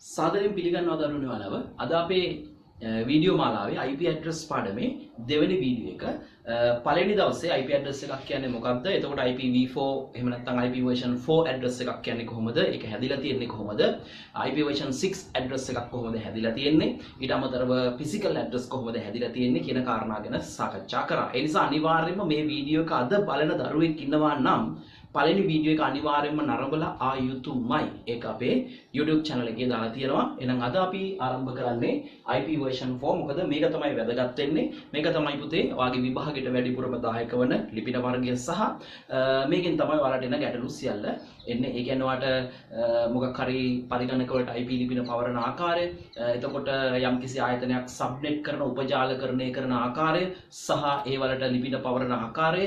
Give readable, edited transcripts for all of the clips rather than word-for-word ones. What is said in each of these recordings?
සාදරයෙන් පිළිගන්නවා දරුණු වලව අද අපේ වීඩියෝ මාලාවේ IP address පාඩමේ දෙවෙනි වීඩියෝ එක පළවෙනි දවසේ IP address එකක් කියන්නේ මොකක්ද? එතකොට IPv4 එහෙම නැත්නම් IP version 4 address එකක් කියන්නේ කොහොමද? ඒක හැදිලා තියෙන්නේ කොහොමද? IP version 6 address එකක් කොහොමද හැදිලා තියෙන්නේ? ඊට අමතරව physical address කොහොමද හැදිලා තියෙන්නේ කියන කාරණා ගැන සාකච්ඡා කරා. ඒ නිසා අනිවාර්යයෙන්ම මේ වීඩියෝ එක අද බලන දරුවෙක් ඉන්නවා නම් පළවෙනි වීඩියෝ එක අනිවාර්යයෙන්ම නරඹලා ආ යුතුමයි. ඒක අපේ YouTube channel එකේ දාලා තියෙනවා. එහෙනම් අද අපි ආරම්භ කරන්නේ IP version 4. මොකද මේක තමයි වැදගත් වෙන්නේ. මේක තමයි පුතේ ඔයාගේ විභාගයට වැඩිපුරම දායක වන ලිපින වර්ගය සහ මේකෙන් තමයි ඔයාලට එන ගැටලු සියල්ල එන්නේ. ඒ කියන්නේ ඔයාලට මොකක් හරි පරිගණක වලට IP ලිපින පවරන ආකාරය, එතකොට යම්කිසි ආයතනයක් සබ්නෙට් කරන උපජාලකරණය කරන ආකාරය සහ ඒ වලට ලිපින පවරන ආකාරය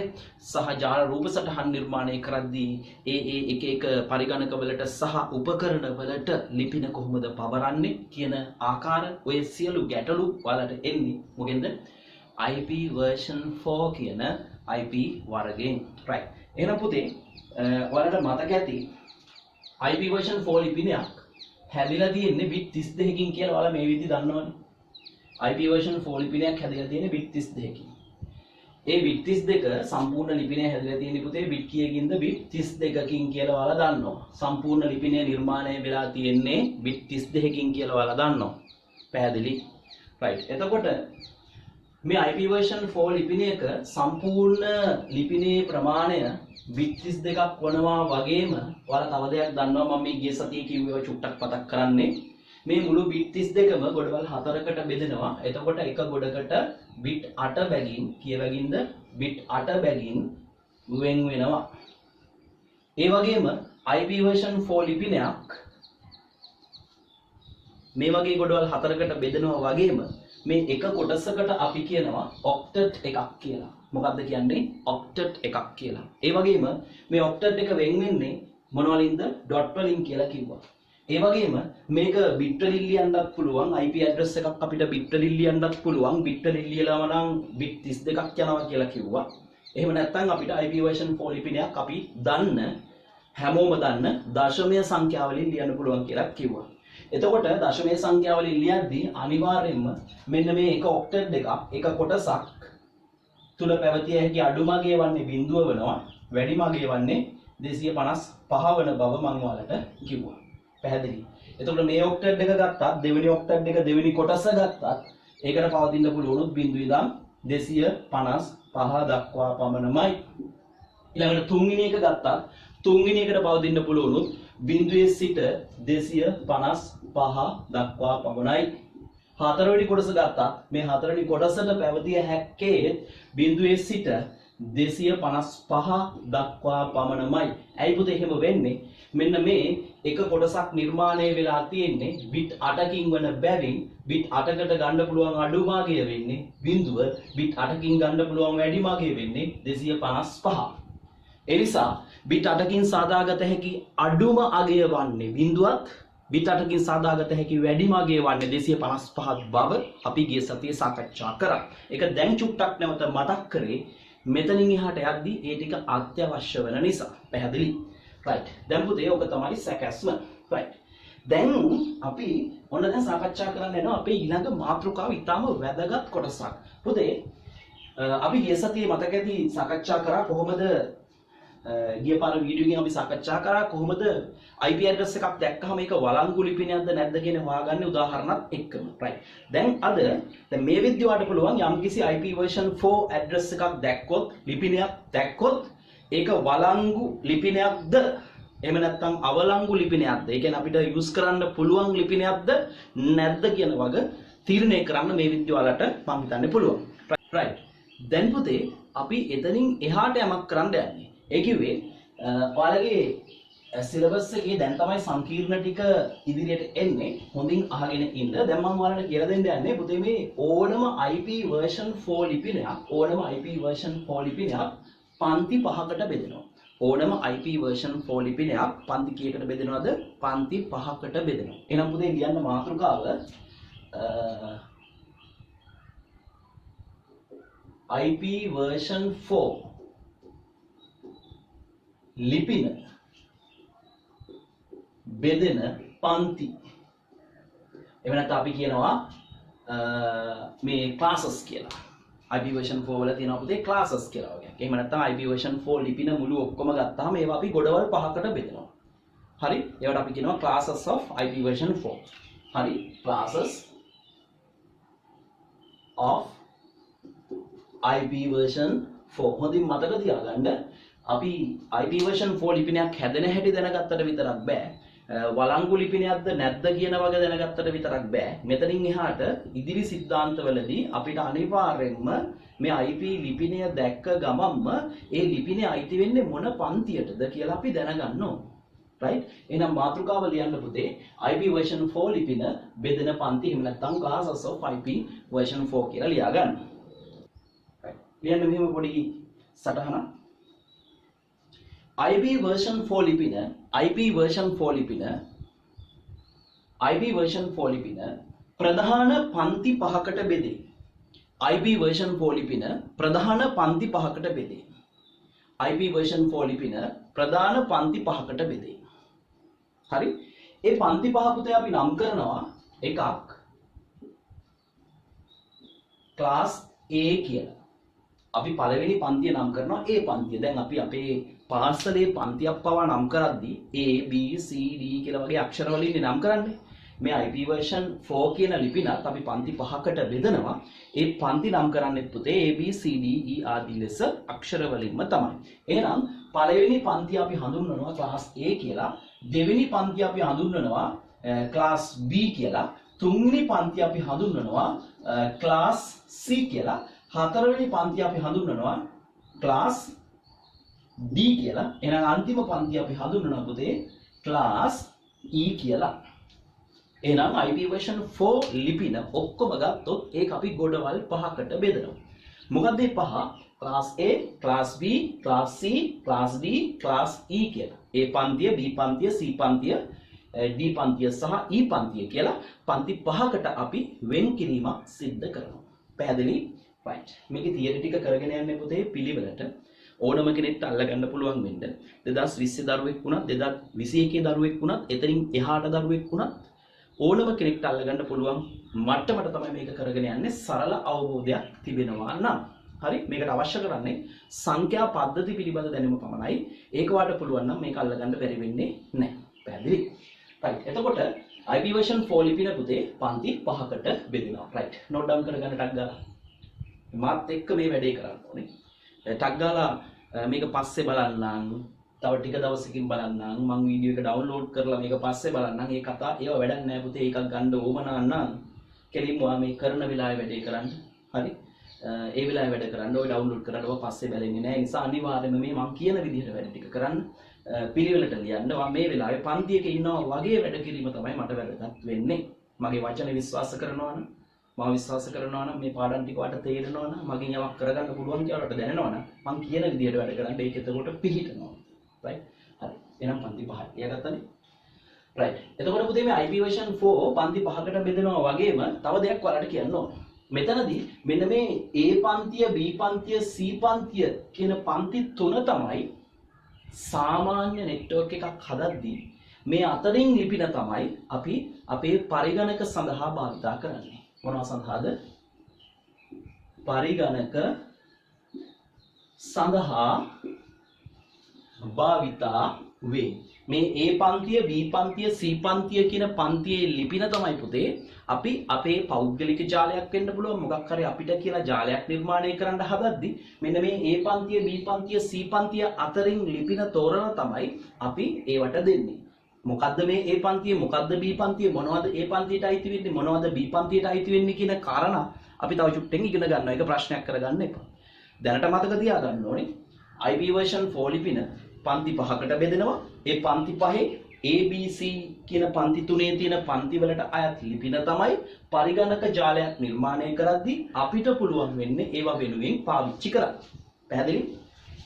සහ ජාල රූප සටහන් නිර්මාණය කරද්දී ඒ එක එක පරිගණක වලට සහ උපකරණ වලට ලිපින කොහොමද පවරන්නේ කියන ආකාර ඔය සියලු ගැටලු ඔයාලට එන්නේ මොකෙන්ද? IP version 4 කියන IP වර්ගයෙන්. right. එහෙනම් පුතේ ඔයාලට මතක ඇති IP version 4 ලිපිනයක් හැදිලා තියෙන්නේ bit 32කින් කියලා ඔයාලා මේ විදිහ දන්නවනේ. IP version 4 ලිපිනයක් හැදිලා තියෙන්නේ bit 32කින්. ඒ bit 32 සම්පූර්ණ ලිපිනය හැදිලා තියෙන්නේ පුතේ bit කීයකින්ද? bit 32කින් කියලා ඔයාලා දන්නවා. සම්පූර්ණ ලිපිනය නිර්මාණය වෙලා තියෙන්නේ bit 32කින් කියලා ඔයාලා දන්නවා. පැහැදිලි? right. එතකොට මේ IP version 4 ලිපිනයක සම්පූර්ණ ලිපිනේ ප්‍රමාණය bit 32ක් වනවා වගේම ඔයාලා තව දෙයක් දන්නවා මම මේ ගිය සතියේ කිව්වේ චුට්ටක් මතක් කරන්නේ. මේ මුළු bit 32ම ගොඩවල් 4කට බෙදෙනවා. එතකොට එක ගොඩකට bit 8 බැගින් කීයකින්ද? bit 8 බැගින් වෙන් වෙනවා. ඒ වගේම IP version 4 ලිපිනයක් මේ වගේ ගොඩවල් 4කට බෙදෙනවා වගේම මේ එක කොටසකට අපි කියනවා octet එකක් කියලා. මොකක්ද කියන්නේ? octet එකක් කියලා. ඒ වගේම මේ octet එක වෙන් වෙන්නේ මොන වලින්ද? dot වලින් කියලා කිව්වා. ඒ වගේම මේක bit වලින් ලියන්නත් පුළුවන්. IP address එකක් අපිට bit වලින් ලියන්නත් පුළුවන්. bit වලින් ලියලාම නම් bit 32ක් යනවා කියලා කිව්වා. එහෙම නැත්නම් අපිට IP version 4 ලිපිනයක් අපි දන්න හැමෝම දන්න දශමය සංඛ්‍යා වලින් ලියන්න පුළුවන් කියලා කිව්වා. එතකොට දශමය සංඛ්‍යා වලින් ලියද්දී අනිවාර්යයෙන්ම මෙන්න මේ එක ඔක්ටට් එකක් එක කොටසක් තුල පැවතිය හැකි අඩුමගය වන්නේ බිඳුව වෙනවා, වැඩිමගය වන්නේ 255 වන බව මම ඔයාලට කිව්වා. පැහැදිලි? එතකොට මේ ඔක්ටට් එක ගත්තත් දෙවෙනි ඔක්ටට් එක දෙවෙනි කොටස ගත්තත් ඒකට පවතින්න පුළුවන් උත් බිඳුව ඉඳන් 255 දක්වා පමණමයි. ඊළඟට තුන්වෙනි එක ගත්තත් තුන්වෙනි එකට පවතින්න පුළුවන් උත් බිඳුවේ සිට 255 දක්වා පමණයි. හතරවෙනි කොටස ගත්තත් මේ හතරවෙනි කොටසට පැවතිය හැක්කේ බිඳුවේ සිට 255 දක්වා පමණමයි. ඇයි පුතේ එහෙම වෙන්නේ? මෙන්න මේ එක කොටසක් නිර්මාණය වෙලා තියෙන්නේ bit 8කින් වන බැවින් bit 8කට ගන්න පුළුවන් අඩුමාගය වෙන්නේ බිඳුව, bit 8කින් ගන්න පුළුවන් වැඩිමාගය වෙන්නේ 255. ඒ නිසා bit 8කින් සාදාගත හැකි අඩුම අගය වන්නේ බිඳුවත්, bit 8කින් සාදාගත හැකි වැඩිම අගය වන්නේ 255 බව අපි ගිය සතියේ සාකච්ඡා කරා. ඒක දැන් චුට්ටක් නැවත මතක් කරේ මෙතනින් එහාට යද්දී ඒ ටික අත්‍යවශ්‍ය වෙන නිසා. පැහැදිලි? right. දැන් පුතේ ඔක තමයි සැකැස්ම. right. දැන් අපි ඔන්න දැන් සාකච්ඡා කරන්න යනවා අපේ ඊළඟ මාතෘකාව ඉතාම වැදගත් කොටසක්. පුතේ අපි ගිය සතියේ මතක ඇති සාකච්ඡා කරා කොහොමද ගිය පාර වීඩියෝ එකෙන් අපි සාකච්ඡා කරා කොහොමද IP address එකක් දැක්කහම ඒක වළංගු ලිපිනයක්ද නැද්ද කියන හොයාගන්නේ උදාහරණත් එක්කම. right. දැන් මේ විදිහට වට පුළුවන් යම්කිසි IP version 4 address එකක් දැක්කොත් ලිපිනයක් දැක්කොත් ඒක වළංගු ලිපිනයක්ද එහෙම නැත්නම් අවලංගු ලිපිනයක්ද? ඒ කියන්නේ අපිට යූස් කරන්න පුළුවන් ලිපිනයක්ද නැද්ද කියන වගේ තීරණය කරන්න මේ විදිහට වලට මම හිතන්නේ පුළුවන්. right. දැන් පුතේ අපි එතනින් එහාට යමක් කරන්න යන්නේ. ඒ කිව්වේ ඔයාලගේ සිලබස් එකේ දැන් තමයි සංකීර්ණ ටික ඉදිරියට එන්නේ. හොඳින් අහගෙන ඉන්න. දැන් මම ඔයාලට කියලා දෙන්න යන්නේ පුතේ මේ ඕනම IP version 4 ලිපිනයක් පන්ති 5කට බෙදෙනවා. ඕනම IP version 4 ලිපිනයක් පන්ති කීයකට බෙදෙනවද? පන්ති 5කට බෙදෙනවා. එහෙනම් පුතේ ලියන්න මාතෘකාව IP version 4 ලිපින බෙදෙන පන්ති එහෙම නැත්නම් අපි කියනවා මේ classes කියලා. IP version 4 වල තියෙනවා පුතේ classes කියලා වගේ. එහෙම නැත්නම් IP version 4 ලිපින මුළු ඔක්කොම ගත්තාම ඒවා අපි ගොඩවල් පහකට බෙදනවා. හරි? ඒවට අපි කියනවා classes of IP version 4. හරි? classes of IP version 4. හොඳින් මතක තියාගන්න. අපි IP version 4 ලිපිනයක් හැදෙන හැටි දැනගත්තට විතරක් බෑ. වළංගු ලිපිනයක්ද නැද්ද කියන වගේ දැනගත්තට විතරක් බෑ. මෙතනින් එහාට ඉදිරි සිද්ධාන්තවලදී අපිට අනිවාර්යෙන්ම මේ IP ලිපිනය දැක්ක ගමන්ම ඒ ලිපිනේ අයිති වෙන්නේ මොන පන්තියටද කියලා අපි දැනගන්න ඕන. right? එහෙනම් මාතෘකාව ලියන්න පුතේ IP version 4 ලිපින බෙදෙන පන්ති එහෙම නැත්නම් classes of IP version 4 කියලා ලියා ගන්න. right? ලියන්න මෙහෙම පොඩි සටහනක්. IP version 4 ලිපින IP version 4 ලිපින ප්‍රධාන පන්ති පහකට බෙදේ. IP version 4 ලිපින ප්‍රධාන පන්ති පහකට බෙදේ. IP version 4 ලිපින ප්‍රධාන පන්ති පහකට බෙදේ. හරි? ඒ පන්ති පහ පුතේ අපි නම් කරනවා එකක් class A කියලා. අපි පළවෙනි පන්තිය නම් කරනවා A පන්තිය. දැන් අපි අපේ පාසලේ පන්තියක් පවා නම් කරද්දී A B C D කියලා වගේ අක්ෂර වලින් නම් කරන්නේ. මේ IP version 4 කියන ලිපිනත් අපි පන්ති පහකට බෙදනවා. ඒ පන්ති නම් කරන්නේ පුතේ A B C D E ආදී ලෙස අක්ෂර වලින්ම තමයි. එහෙනම් පළවෙනි පන්තිය අපි හඳුන්වනවා class A කියලා. දෙවෙනි පන්තිය අපි හඳුන්වනවා class B කියලා. තුන්වෙනි පන්තිය අපි හඳුන්වනවා class C කියලා. හතරවෙනි පන්තිය අපි හඳුන්වනවා class D කියලා. එහෙනම් අන්තිම පන්තිය අපි හඳුන්වනවා පුතේ class E කියලා. එහෙනම් IP version 4 ලිපින ඔක්කොම ගත්තොත් ඒක අපි ගොඩවල් පහකට බෙදනවා. මොකක්ද මේ පහ? class A, class B, class C, class D, class E කියලා. A පන්තිය, B පන්තිය, C පන්තිය, D පන්තිය සහ E පන්තිය කියලා පන්ති පහකට අපි වෙන් කිරීමක් සිද්ධ කරනවා. පැහැදිලි? right. මේකේ තියරි ටික කරගෙන යන්නේ පුතේ පිළිවෙලට. ඕනම කෙනෙක්ට අල්ලගන්න පුළුවන් වෙන්න. 2020 දරුවෙක් වුණත් 2021 දරුවෙක් වුණත් එතනින් එහාට දරුවෙක් වුණත් ඕනම කෙනෙක්ට අල්ලගන්න පුළුවන් මට්ටමට තමයි මේක කරගෙන යන්නේ සරල අවබෝධයක් තිබෙනවා නම්. හරි? මේකට අවශ්‍ය කරන්නේ සංඛ්‍යා පද්ධති පිළිබඳ දැනුම පමණයි. ඒක වාට පුළුවන් නම් මේක අල්ලගන්න බැරි වෙන්නේ නැහැ. පැහැදිලි? right. එතකොට IP version 4 ලිපින පුතේ පන්ති පහකට බෙදෙනවා. right. note down කරගන්න ටක් ගාලා. මාත් එක්ක මේ වැඩේ කරන්න ඕනේ. ටක් ගාලා මේක පස්සේ බලන්නම්. තව ටික දවසකින් බලන්නම්. මම වීඩියෝ එක ඩවුන්ලෝඩ් කරලා මේක පස්සේ බලන්නම්. ඒ කතා ඒව වැඩක් නැහැ පුතේ. ඒකක් ගන්න ඕමනා නම් කෙලින්ම මේ කරන වෙලාවේ වැඩේ කරන්න. හරි? ඒ වෙලාවේ වැඩ කරන්න. ඔය ඩවුන්ලෝඩ් කරලා ඔය පස්සේ බැලෙන්නේ නැහැ. ඒ නිසා අනිවාර්යයෙන්ම මේ මම කියන විදිහට වැඩ ටික කරන්න. පිළිවෙලට ලියන්න. මම මේ වෙලාවේ පන්තියක ඉන්නවා වගේ වැඩ කිරීම තමයි මට වැදගත් වෙන්නේ. මගේ වචන විශ්වාස කරනවා නම් මම විශ්වාස කරනවා නම් මේ පාඩම් ටික වට තේරෙනවා නම් මගෙන් යමක් කරගන්න පුළුවන් කියලා වට දැනෙනවා නම් මම කියන විදිහට වැඩ කරන්න ඒක එතකොට පිළිහිටනවා. right? හරි. එහෙනම් පන්ති පහයි. ලියගත්තනේ? right. එතකොට පුතේ මේ IP version 4 පන්ති පහකට බෙදෙනවා වගේම තව දෙයක් ඔයාලට කියන්න ඕන. මෙතනදී මෙන්න මේ A පන්තිය, B පන්තිය, C පන්තිය කියන පන්ති තුන තමයි සාමාන්‍ය නෙට්වර්ක් එකක් හදද්දී මේ අතරින් ලිපින තමයි අපි අපේ පරිගණක සඳහා භාවිතා කරන්නේ. මොනවා සඳහාද? පරිගණක සඳහා භාවිතා වේ. මේ A පන්තිය, B පන්තිය, C පන්තිය කියන පන්තියේ ලිපින තමයි පුතේ අපි අපේ පෞද්ගලික ජාලයක් වෙන්න පුළුවන් මොකක් හරි අපිට කියලා ජාලයක් නිර්මාණය කරන්න හදද්දී මෙන්න මේ A පන්තිය, B පන්තිය, C පන්තිය අතරින් ලිපින තෝරන තමයි අපි ඒවට දෙන්නේ. මොකද්ද මේ A පන්තිය, මොකද්ද B පන්තිය, මොනවද A පන්තියට අයිති වෙන්නේ, මොනවද B පන්තියට අයිති වෙන්නේ කියන කාරණා අපි තව චුට්ටෙන් ඉගෙන ගන්නවා. ඒක ප්‍රශ්නයක් කරගන්න එපා. දැනට මතක තියාගන්න ඕනේ IP version 4 ලිපින පන්ති පහකට බෙදෙනවා. ඒ පන්ති පහේ A B C කියන පන්ති තුනේ තියෙන පන්ති වලට අයත් ලිපින තමයි පරිගණක ජාලයක් නිර්මාණය කරද්දී අපිට පුළුවන් වෙන්නේ ඒවා වෙනුවෙන් පාවිච්චි කරන්න. පැහැදිලි?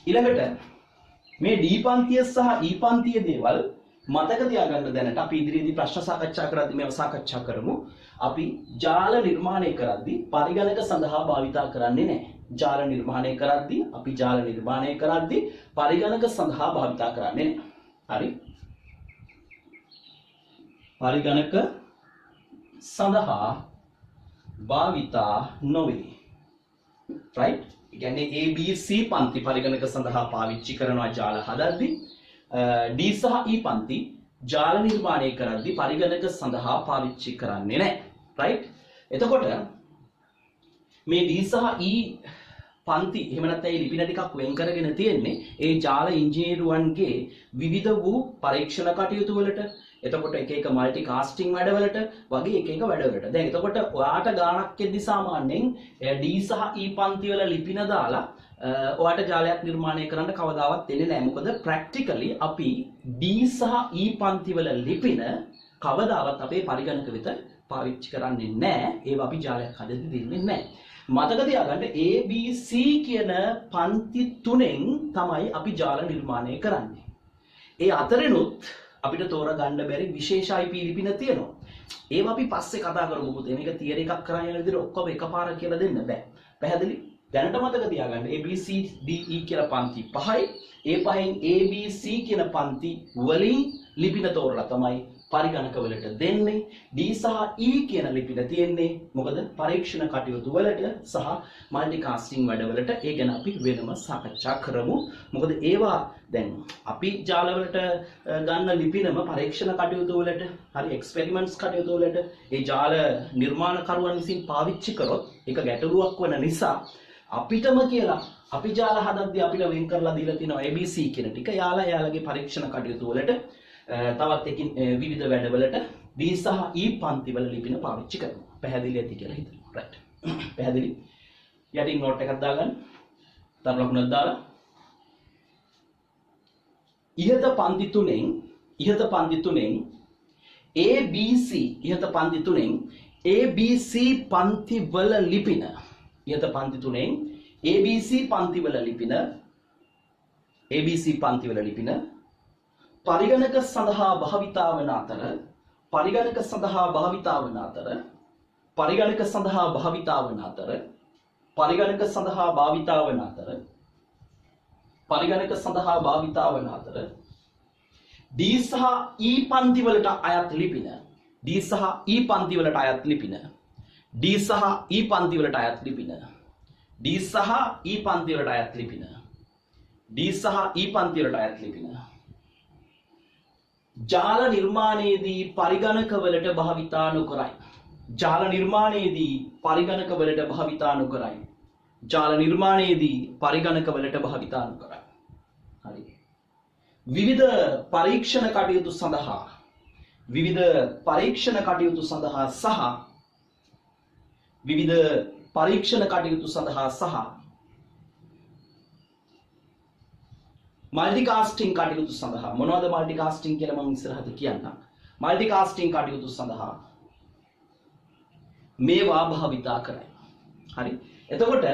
ඊළඟට මේ D පන්තිය සහ E පන්තිය දේවල් මතක තියාගන්න දැනට අපි ඉදිරියේදී ප්‍රශ්න සාකච්ඡා කරද්දී මේව සාකච්ඡා කරමු. අපි ජාල නිර්මාණය කරද්දී පරිගණක සඳහා භාවිතා කරන්නේ නැහැ. ජාල නිර්මාණය කරද්දී අපි ජාල නිර්මාණය කරද්දී පරිගණක සඳහා භාවිතා කරන්නේ නැහැ. හරි? පරිගණක සඳහා භාවිතා නොවේ. right? ඒ කියන්නේ ABC පන්ති පරිගණක සඳහා පාවිච්චි කරනවා ජාල හදද්දී D සහ E පන්ති ජාල නිර්මාණය කරද්දී පරිගණක සඳහා පාවිච්චි කරන්නේ නැහැ. right? එතකොට මේ D සහ E පන්ති එහෙම නැත්නම් මේ ලිපින ටිකක් වෙන් කරගෙන තියෙන්නේ ඒ ජාල ඉංජිනේරුවන්ගේ විවිධ වූ පරීක්ෂණ කටයුතු වලට, එතකොට එක එක মালටි කාස්ටිං වැඩවලට වගේ එක එක වැඩවලට. දැන් එතකොට ඔයාට ගාණක් එද්දි සාමාන්‍යයෙන් D සහ E පන්ති වල ලිපින දාලා ඔයාට ජාලයක් නිර්මාණය කරන්න කවදාවත් දෙන්නේ නැහැ. මොකද ප්‍රැක්ටිකලි අපි D සහ E පන්ති වල ලිපින කවදාවත් අපේ පරිගණක වෙත පාවිච්චි කරන්නේ නැහැ. ඒවා අපි ජාලයක් හදද්දී දෙන්නේ නැහැ. මතක තියාගන්න ABC කියන පන්ති තුනෙන් තමයි අපි ජාල නිර්මාණය කරන්නේ. ඒ අතරිනුත් අපිට තෝරගන්න බැරි විශේෂ IP ලිපින තියෙනවා. ඒවා අපි පස්සේ කතා කරමු. මොකද මේක තියරි එකක් කරන් යන විදිහට ඔක්කොම එකපාර කියලා දෙන්න බෑ. පැහැදිලි? දැනට මතක තියාගන්න ABC DE කියලා පන්ති පහයි. ඒ පහෙන් ABC කියන පන්ති වලින් ලිපින තෝරලා තමයි පරිගණක වලට දෙන්නේ. D සහ E කියන ලිපින තියෙන්නේ මොකද පරීක්ෂණ කටයුතු වලට සහ মালටි කාස්ටිං වැඩවලට. ඒ ගැන අපි වෙනම සාකච්ඡා කරමු. මොකද ඒවා දැන් අපි ජාල වලට ගන්න ලිපිනම පරීක්ෂණ කටයුතු වලට, හරි එක්ස්පෙරිමන්ට්ස් කටයුතු වලට ඒ ජාල නිර්මාණකරුවන් විසින් පාවිච්චි කරොත් ඒක ගැටලුවක් වෙන නිසා අපිටම කියලා අපි ජාල හදද්දී අපිට වෙන් කරලා දීලා තියෙනවා ABC කියන ටික. යාළුවගේ පරීක්ෂණ කටයුතු වලට තවත් එකින් විවිධ වැඩවලට D සහ E පන්ති වල ලිපින පාවිච්චි කරනවා. පැහැදිලි ඇති කියලා හිතනවා. right. පැහැදිලි. යටින් නෝට් එකක් දාගන්න. තව ලකුණක් දාලා ඉහත පන්ති තුනෙන් ABC ඉහත පන්ති තුනෙන් ABC පන්ති වල ලිපින ABC පන්ති වල ලිපින පරිගණක සඳහා භාවිතා වන අතර පරිගණක සඳහා භාවිතා වන අතර D සහ E පන්ති වලට අයත් ලිපින D සහ E පන්ති වලට අයත් ලිපින ජාල නිර්මාණයේදී පරිගණක වලට භාවිතා නොකරයි. හරි. විවිධ පරීක්ෂණ කටයුතු සඳහා සහ মালටි කාස්ටිං කටයුතු සඳහා මොනවද মালටි කාස්ටිං කියලා මම ඉස්සරහට කියන්නම්. মালටි කාස්ටිං කටයුතු සඳහා මේවා භාවිතා කරයි. හරි. එතකොට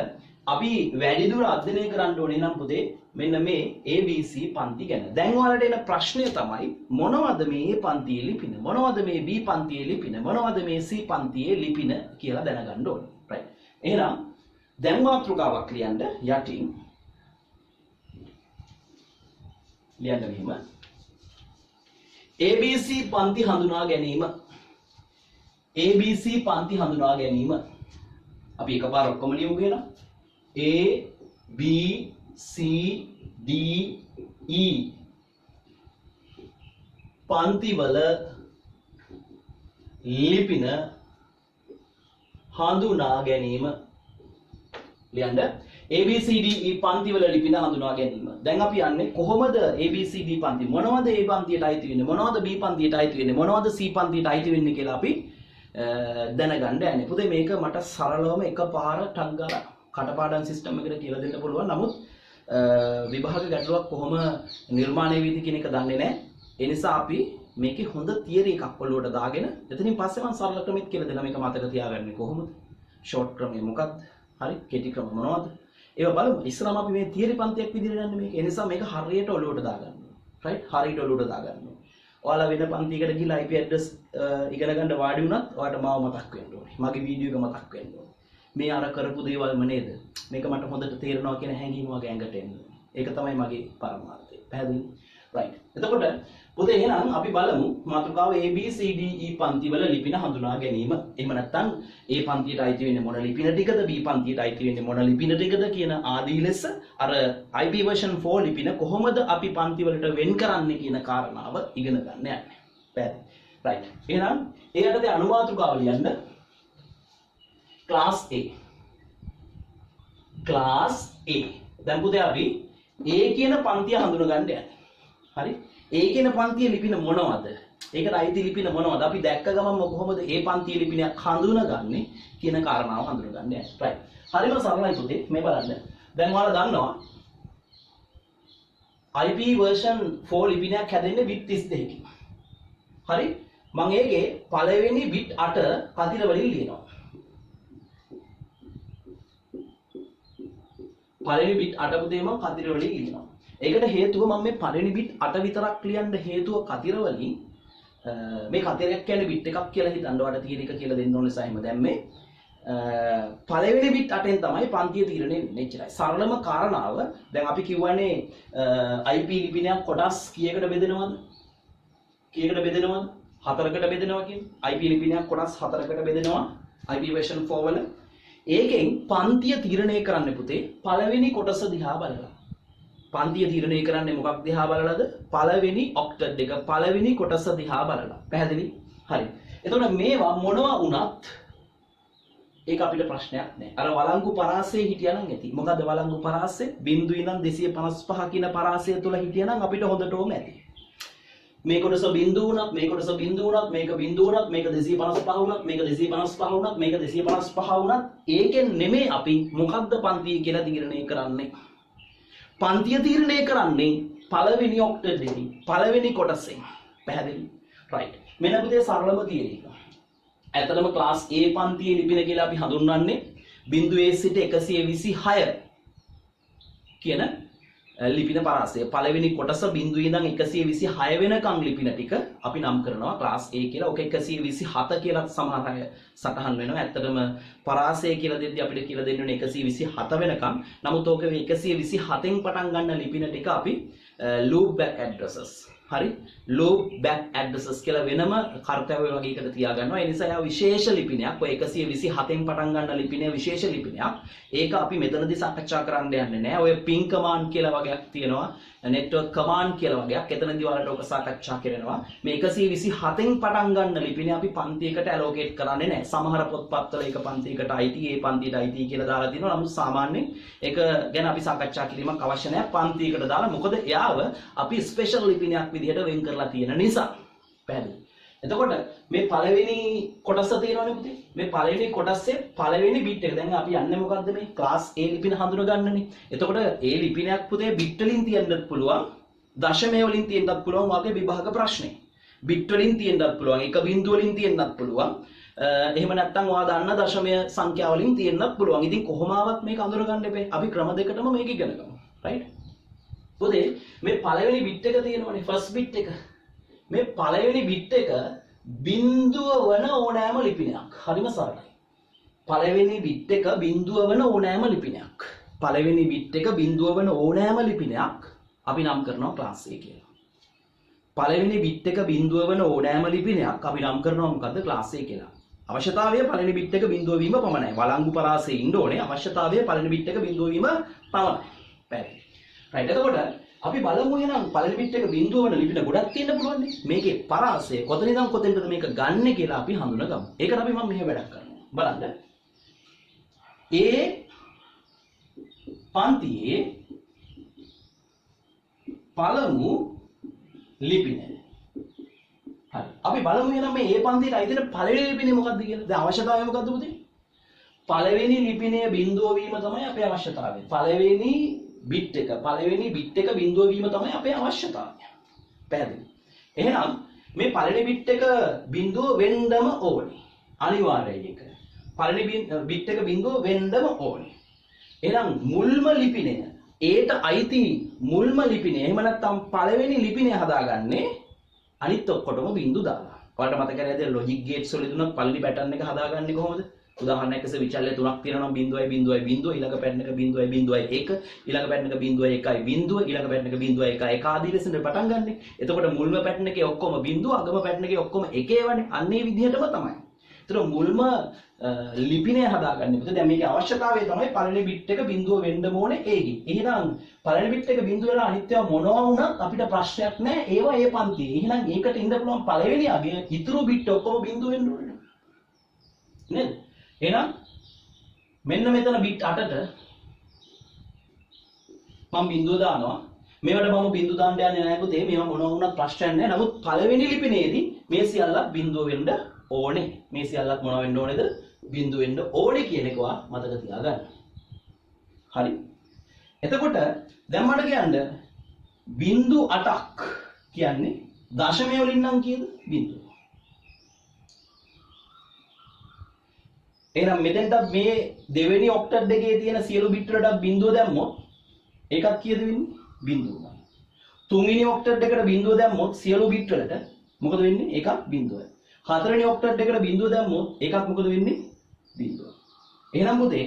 අපි වැඩිදුර අධ්‍යයනය කරන්න ඕනේ නම් පුතේ මෙන්න මේ ABC පන්ති ගැන. දැන් ඔයාලට එන ප්‍රශ්නය තමයි මොනවද මේ A පන්තියේ ලිපින? මොනවද මේ B පන්තියේ ලිපින? මොනවද මේ C පන්තියේ ලිපින කියලා දැනගන්න ඕනේ. right. එහෙනම් දැන් මාතෘකාවක් ලියන්න යටින් ලියන්න මෙහෙම ABC පන්ති හඳුනා ගැනීම අපි එකපාර ඔක්කොම ලියමු කියලා A B C D E පන්ති වල ලිපින හඳුනා ගැනීම ලියන්න ABCD E පන්ති වල ලිපින හඳුනා ගැනීම. දැන් අපි යන්නේ කොහොමද ABCD පන්ති මොනවද A පන්තියට අයිති වෙන්නේ, මොනවද B පන්තියට අයිති වෙන්නේ, මොනවද C පන්තියට අයිති වෙන්නේ කියලා අපි දැනගන්න යන්නේ. පුතේ මේක මට සරලවම එකපාර ටක් ගාලා කටපාඩම් සිස්ටම් එකකට කියලා දෙන්න පුළුවන්. නමුත් විභාග ගැටලුවක් කොහොම නිර්මාණය වෙයිද කියන එක දන්නේ නැහැ. ඒ නිසා අපි මේකේ හොඳ තියරි එකක් ඔළුවට දාගෙන එතනින් පස්සේ මම සරල ක්‍රමෙත් කියලා දෙනවා. මේක මතක තියාගන්නේ කොහොමද? ෂෝට් ක්‍රමය මොකක්ද? හරි, කෙටි ක්‍රම මොනවද? ඒවා බලමු. ඉස්සරහම අපි මේ තියරි පන්තියක් විදිහට යන්නේ මේක. ඒ නිසා මේක හරියට ඔළුවට දාගන්න. රයිට්? හරියට ඔළුවට දාගන්න. ඔයාලා වෙන පන්තියකට ගිහලා IP address ඉගෙන ගන්න වාඩි වුණත් ඔයාලට මාව මතක් වෙන්න ඕනේ. මගේ වීඩියෝ එක මතක් වෙන්න ඕනේ. මේ අර කරපු දේවල්ම නේද? මේක මට හොඳට තේරෙනවා කියන හැඟීම වගේ ඇඟට එන්න ඕනේ. ඒක තමයි මගේ පරමාර්ථය. පැහැදිලි? රයිට්. එතකොට පුතේ එහෙනම් අපි බලමු මාතෘකාව A B C D E පන්ති වල ලිපින හඳුනා ගැනීම. එහෙම නැත්නම් A පන්තියට අයිති වෙන්නේ මොන ලිපින ටිකද B පන්තියට අයිති වෙන්නේ මොන ලිපින ටිකද කියන ආදී ලෙස අර IP version 4 ලිපින කොහොමද අපි පන්ති වලට වෙන් කරන්නේ කියන කාරණාව ඉගෙන ගන්න යන්නේ. පැහැදිලි. right. එහෙනම් ඒ යටතේ අනුමාතෘකාව ලියන්න. class A. class A. දැන් පුතේ අපි A කියන පන්තිය හඳුනා ගන්න යන්නේ. හරි? A කියන පන්තියේ ලිපින මොනවද? ඒකට අයිති ලිපින මොනවද? අපි දැක්ක ගමන් කොහොමද A පන්තියේ ලිපිනයක් හඳුනාගන්නේ කියන කාරණාව හඳුනා ගන්න යන්නේ. right. හරිම සරලයි පුතේ. මේ බලන්න. දැන් ඔයාලා දන්නවා IP version 4 ලිපිනයක් හැදෙන්නේ bit 32කින්. හරි? මම ඒකේ පළවෙනි bit 8 කතිර වලින් ලියනවා. පළවෙනි bit 8 පුතේ මම කතිර වලින් ලියනවා. ඒකට හේතුව මම මේ පළවෙනි bit 8 විතරක් ලියන්න හේතුව කතිර වලින් මේ කතිරයක් කියන්නේ bit එකක් කියලා හිතන්න ඔයාලට තියෙන එක කියලා දෙන්න ඕන නිසා එහෙම දැන් මේ පළවෙනි bit 8ෙන් තමයි පන්තිය තීරණය වෙන්නේ. එච්චරයි. සරලම කාරණාව දැන් අපි කියවනේ IP ලිපිනයක් කොටස් කීයකට බෙදෙනවද? කීයකට බෙදෙනවද? 4කට බෙදෙනවා කියන්නේ. IP ලිපිනයක් කොටස් 4කට බෙදෙනවා. IP version 4 වල. ඒකෙන් පන්තිය තීරණය කරන්න පුතේ පළවෙනි කොටස දිහා බලලා. පන්තිය තීරණය කරන්නේ මොකක් දිහා බලලාද? පළවෙනි ඔක්ටට් එක පළවෙනි කොටස දිහා බලලා. පැහැදිලි? හරි. එතකොට මේවා මොනවා වුණත් ඒක අපිට ප්‍රශ්නයක් නෑ. අර වළංගු පරාසය හිටියනම් ඇති. මොකද වළංගු පරාසය 0 ඉඳන් 255 කියන පරාසය තුල හිටියනම් අපිට හොඳටම ඇති. මේ කොටස 0 වුණත් මේක කොටස 0 වුණත් මේක 0 වුණත් මේක 255 වුණත් මේක 255 වුණත් මේක 255 වුණත් ඒකෙන් නෙමෙයි අපි මොකද්ද පන්තිය කියලා තීරණය කරන්නේ. පන්තිය තීරණය කරන්නේ පළවෙනි ඔක්ටට් එකේ පළවෙනි කොටසෙන්. පැහැදිලි? right. මෙන්න පුතේ සරලම තියෙන එක. ඇත්තටම ක්ලාස් A පන්තියේ ලිපින කියලා අපි හඳුන්වන්නේ 0 සිට 126 කියන ලිපින පරාසය. පළවෙනි කොටස 0 ඉඳන් 126 වෙනකම් ලිපින ටික අපි නම් කරනවා ක්ලාස් A කියලා. ඔක 127 කියලා සමහර අය සටහන් වෙනවා. ඇත්තටම පරාසය කියලා දෙද්දි අපිට කියලා දෙන්න ඕනේ 127 වෙනකම්. නමුත් ඕක 127න් පටන් ගන්න ලිපින ටික අපි loop back addresses. හරි? loop back addresses කියලා වෙනම කර්තව්‍ය වගේකට තියාගන්නවා. ඒ නිසා යා විශේෂ ලිපිනයක්. ඔය 127න් පටන් ගන්න ලිපිනය විශේෂ ලිපිනයක්. ඒක අපි මෙතනදී සාකච්ඡා කරන්න යන්නේ නැහැ. ඔය ping command කියලා වගේක් තියෙනවා. network command කියලා වගේක්. එතනදී ඔයාලට ඔක සාකච්ඡා කරනවා. මේ 127න් පටන් ගන්න ලිපිනය අපි පන්තියකට allocate කරන්නේ නැහැ. සමහර පොත්පත්වල ඒක පන්තියකට අයිති, ඒ පන්තියට අයිති කියලා දාලා තියෙනවා. නමුත් සාමාන්‍යයෙන් ඒක ගැන අපි සාකච්ඡා කිරීමක් අවශ්‍ය නැහැ. පන්තියකට දාලා මොකද එයාව අපි ස්පෙෂල් ලිපිනයක් විදිහට වෙන් කරලා තියෙන නිසා. පැහැදිලි? එතකොට මේ පළවෙනි කොටස තියෙනවනේ පුතේ. මේ පළවෙනි කොටසේ පළවෙනි බිට් එක. දැන් අපි යන්නේ මොකද්ද මේ ක්ලාස් A ලිපින හඳුනා ගන්නනේ. එතකොට A ලිපිනයක් පුතේ බිට් වලින් තියෙන්නත් පුළුවන්, දශමය වලින් තියෙන්නත් පුළුවන් වාගේ විභාග ප්‍රශ්නේ. බිට් වලින් තියෙන්නත් පුළුවන්, එක බිංදුව වලින් තියෙන්නත් පුළුවන්. එහෙම නැත්නම් ඔයා දන්න දශමය සංඛ්‍යා වලින් තියෙන්නත් පුළුවන්. ඉතින් කොහොමාවත් මේක අඳුර ගන්න එපේ. අපි ක්‍රම දෙකටම මේක ඉගෙන ගමු. right? පුතේ මේ පළවෙනි බිට් එක තියෙනවනේ ෆස්ට් බිට් එක. මේ පළවෙනි බිට් එක බිංදුව වන ඕනෑම ලිපිනයක්. හරිම සරලයි. පළවෙනි බිට් එක බිංදුව වන ඕනෑම ලිපිනයක්. පළවෙනි බිට් එක බිංදුව වන ඕනෑම ලිපිනයක් අපි නම් කරනවා ක්ලාස් A කියලා. පළවෙනි බිට් එක බිංදුව වන ඕනෑම ලිපිනයක් අපි නම් කරනවා මොකද්ද ක්ලාස් A කියලා. අවශ්‍යතාවය පළවෙනි බිට් එක බිංදුව වීම පමණයි. වළංගු පරාසයේ ඉන්න ඕනේ. අවශ්‍යතාවය පළවෙනි බිට් එක බිංදුව වීම පමණයි. පැහැදිලි. right. එතකොට අපි බලමු එහෙනම් පළවෙනි බිට් එක බිංදුව වන ලිපින ගොඩක් තියෙන්න පුළුවන් නේ. මේකේ පරාසය කොතන ඉඳන් කොතෙන්ද මේක ගන්නෙ කියලා අපි හඳුනගමු. ඒකට අපි මම මෙහෙම වැඩක් කරනවා. බලන්න. A පන්තියේ පළමු ලිපින. හරි. අපි බලමු එහෙනම් මේ A පන්තියට අයිති වෙන පළවෙනි ලිපිනේ මොකක්ද කියලා. දැන් අවශ්‍යතාවය මොකද්ද පුතේ? පළවෙනි ලිපිනය බිංදුව වීම තමයි අපේ අවශ්‍යතාවය. පළවෙනි බිට් එක බිංදුව වීම තමයි අපේ අවශ්‍යතාවය. පැහැදිලි? එහෙනම් මේ පළවෙනි බිට් එක බිංදුව වෙන්නම ඕනේ. අනිවාර්යයි ඒක. පළවෙනි බිට් එක බිංදුව වෙන්නම ඕනේ. එහෙනම් මුල්ම ලිපිනය ඒට අයිති මුල්ම ලිපිනය එහෙම නැත්නම් පළවෙනි ලිපිනය හදාගන්නේ අනිත් ඔක්කොටම බිංදු දාලා. ඔයාලට මතක නේද ලොජික් ගේට්ස් වල දුන්නත් පළවෙනි පැටර්න් එක හදාගන්නේ කොහොමද? උදාහරණයක් ලෙස විචල්්‍ය තුනක් තියෙනවා නම් 0.0.0 ඊළඟ පැටර්න් එක 0.0.1 ඊළඟ පැටර්න් එක 0.1.0 ඊළඟ පැටර්න් එක 0.1 ආදී ලෙස පටන් ගන්න. එතකොට මුල්ම පැටර්න් එකේ ඔක්කොම 0 අගම පැටර්න් එකේ ඔක්කොම 1 ඒවනේ. අන්න ඒ විදිහටම තමයි. ඒතර මුල්ම ලිපිනය හදාගන්න. පුතේ දැන් මේකේ අවශ්‍යතාවය තමයි පළවෙනි බිට් එක 0 වෙන්න ඕනේ ඒකේ. එහෙනම් පළවෙනි බිට් එක 0 වෙලා අනිත් ඒවා මොනවා වුණත් අපිට ප්‍රශ්නයක් නැහැ. ඒවා ඒ පන්තියේ. එහෙනම් ඒකට ඉන්න පුළුවන් පළවෙනි අගය ඉතුරු බිට් ඔක්කොම 0 වෙන්න ඕනේ. නේද? එහෙනම් මෙන්න මෙතන බිට් 8ට මම බිඳුව දානවා. මේවට මම බිඳු දාන්න යන්නේ නැහැ පුතේ. මේවා මොනවා වුණත් ප්‍රශ්නයක් නැහැ. නමුත් පළවෙනි ලිපිනේදී මේ සියල්ලක් 0 වෙන්න ඕනේ. මේ සියල්ලක් මොනවා වෙන්න ඕනේද? 0 වෙන්න ඕනේ කියන එක මතක තියාගන්න. හරි. එතකොට දැන් මට කියන්න 0.8ක් කියන්නේ දශමය වලින් නම් කීයද? 0. එහෙනම් මෙතෙන්ට මේ දෙවෙනි ඔක්ටට් එකේ තියෙන සියලු බිට් වලට 0 දැම්මොත් ඒකත් කීයද වෙන්නේ? 0යි. තුන්වෙනි ඔක්ටට් එකට 0 දැම්මොත් සියලු බිට් වලට මොකද වෙන්නේ? ඒකත් 0යි. හතරවෙනි ඔක්ටට් එකට 0 දැම්මොත් ඒකත් මොකද වෙන්නේ? 0යි. එහෙනම් පුතේ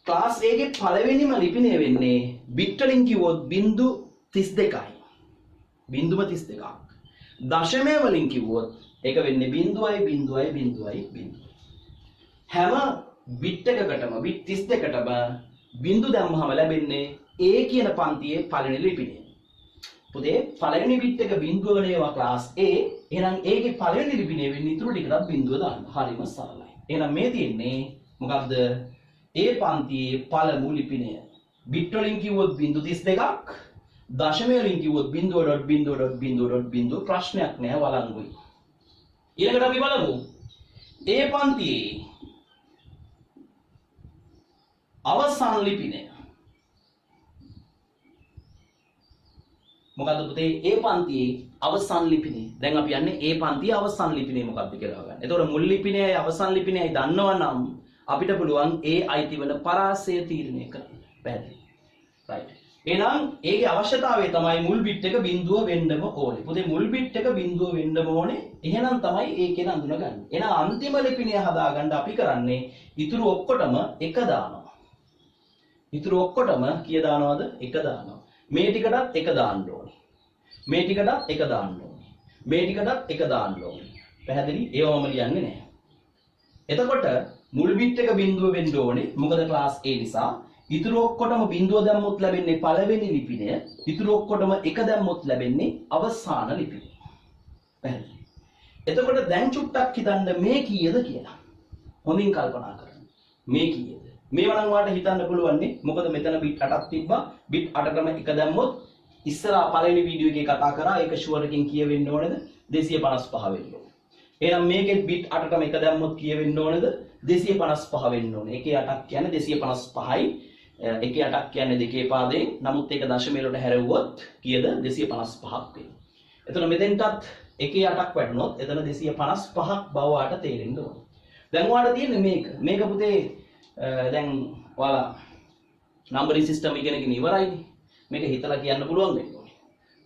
ක්ලාස් A ගේ පළවෙනිම ලිපිනය වෙන්නේ බිට් වලින් කිව්වොත් 0.32යි. 0.32ක්. දශමය වලින් කිව්වොත් ඒක වෙන්නේ 0.0.0.0. හැම බිට් එකකටම බිට් 32කටම 0 දැම්මහම ලැබෙන්නේ A කියන පන්තියේ පළවෙනි ලිපිනය. පුතේ පළවෙනි බිට් එක 0 වල ඒවා ක්ලාස් A. එහෙනම් A ගේ පළවෙනි ලිපිනය වෙන්නේ ඉතුරු ටිකටත් 0 දාන්න. හරිම සරලයි. එහෙනම් මේ තියෙන්නේ මොකක්ද? A පන්තියේ පළමු ලිපිනය. බිට් වලින් කිව්වොත් 0.32ක්. දශමය වලින් කිව්වොත් 0.0.0.0 ප්‍රශ්නයක් නෑ වළංගුයි. ඊළඟට අපි බලමු A පන්තියේ අවසාන ලිපිනය. මොකද්ද පුතේ? A පන්තියේ අවසාන ලිපිනය. දැන් අපි යන්නේ A පන්තියේ අවසාන ලිපිනය මොකක්ද කියලා හොයන්න. එතකොට මුල් ලිපිනයයි අවසාන ලිපිනයයි දන්නවනම් අපිට පුළුවන් A අයිති වෙන පරාසය තීරණය කරන්න. පැහැදිලි. රයිට්. එහෙනම් ඒකේ අවශ්‍යතාවය තමයි මුල් බිට් එක 0 වෙන්නම ඕනේ. පුතේ මුල් බිට් එක 0 වෙන්නම ඕනේ. එහෙනම් තමයි ඒකෙන් අඳුනගන්නේ. එහෙනම් අන්තිම ලිපිනය හදාගන්න අපි කරන්නේ ඉතුරු ඔක්කොටම 1 දානවා. ඉතුරු ඔක්කොටම කීය දානවද? 1 දානවා. මේ ටිකටත් 1 දාන්න ඕනේ. මේ ටිකටත් 1 දාන්න ඕනේ. මේ ටිකටත් 1 දාන්න ඕනේ. පැහැදිලි? ඒවම ලියන්නේ නැහැ. එතකොට මුල් බිට් එක 0 වෙන්න ඕනේ. මොකද ක්ලාස් A නිසා. ඉතුරු ඔක්කොටම 0 දැම්මොත් ලැබෙන්නේ පළවෙනි ලිපිනය. ඉතුරු ඔක්කොටම 1 දැම්මොත් ලැබෙන්නේ අවසාන ලිපිනය. පැහැදිලි? එතකොට දැන් චුට්ටක් හිතන්න මේ කීයද කියලා. හොඳින් කල්පනා කරන්න. මේ කීයද? මේවා නම් ඔයාලට හිතන්න පුළුවන් නේ. මොකද මෙතන බිට් 8ක් තිබ්බා. බිට් 8ටම 1 දැම්මොත් ඉස්සරහා පළවෙනි වීඩියෝ එකේ කතා කරා ඒක ෂුවර් එකකින් කියවෙන්න ඕනේද? 255 වෙන්න ඕනේ. එහෙනම් මේකෙත් බිට් 8ටම 1 දැම්මොත් කියවෙන්න ඕනේද? 255 වෙන්න ඕනේ. 1 8ක් කියන්නේ 255යි. 1 8ක් කියන්නේ 2 පාදයෙන්. නමුත් ඒක දශමය වලට හැරෙව්වොත් කීයද? 255ක් වෙනවා. එතන මෙතෙන්ටත් 1 8ක් වැටුනොත් එතන 255ක් බව ඔයාලට තේරෙන්න ඕනේ. දැන් ඔයාලට තියෙන්නේ මේක. මේක පුතේ දැන් ඔයාලා නම්බරින් සිස්ටම් ඉගෙනගෙන ඉවරයිනේ. මේක හිතලා කියන්න පුළුවන් වෙන්න ඕනේ.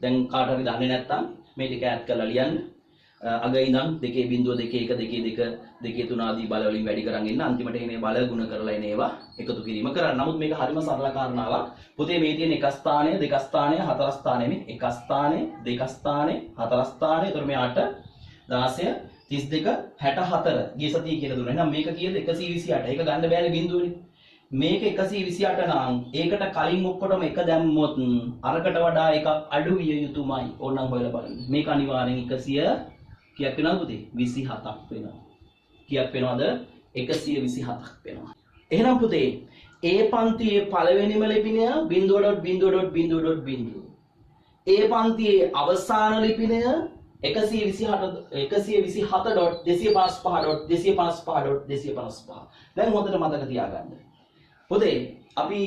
දැන් කාට හරි දන්නේ නැත්නම් මේ ටික ඈඩ් කරලා ලියන්න. අග ඉඳන් 2.2 1 2 2 3 ආදී බල වලින් වැඩි කරන් ඉන්න අන්තිමට එනේ බල ගුණ කරලා එන ඒවා එකතු කිරීම කරන්න. නමුත් මේක හරිම සරල කාරණාවක්. පුතේ මේ තියෙන එක ස්ථානය, දෙක ස්ථානය, හතර ස්ථානය මේ එක ස්ථානය, දෙක ස්ථානය, හතර ස්ථානය. ඒතර මේ 8 16 32 64 ගිය සතිය කියලා දුන්නා. එහෙනම් මේක කීයද? 128. ඒක ගන්න බෑනේ බිඳුවනේ. මේක 128 නම් ඒකට කලින් ඔක්කොටම 1 දැම්මොත් අරකට වඩා එකක් අඩු විය යුතුමයි. ඕනනම් හොයලා බලන්න. මේක අනිවාර්යෙන් 100 කීයක් වෙනවද පුතේ? 27ක් වෙනවා. කීයක් වෙනවද? 127ක් වෙනවා. එහෙනම් පුතේ A පන්තියේ පළවෙනිම ලිපිනය 0.0.0.0. A පන්තියේ අවසාන ලිපිනය 127.255.255.255. දැන් හොඳට මතක තියාගන්න. පුතේ අපි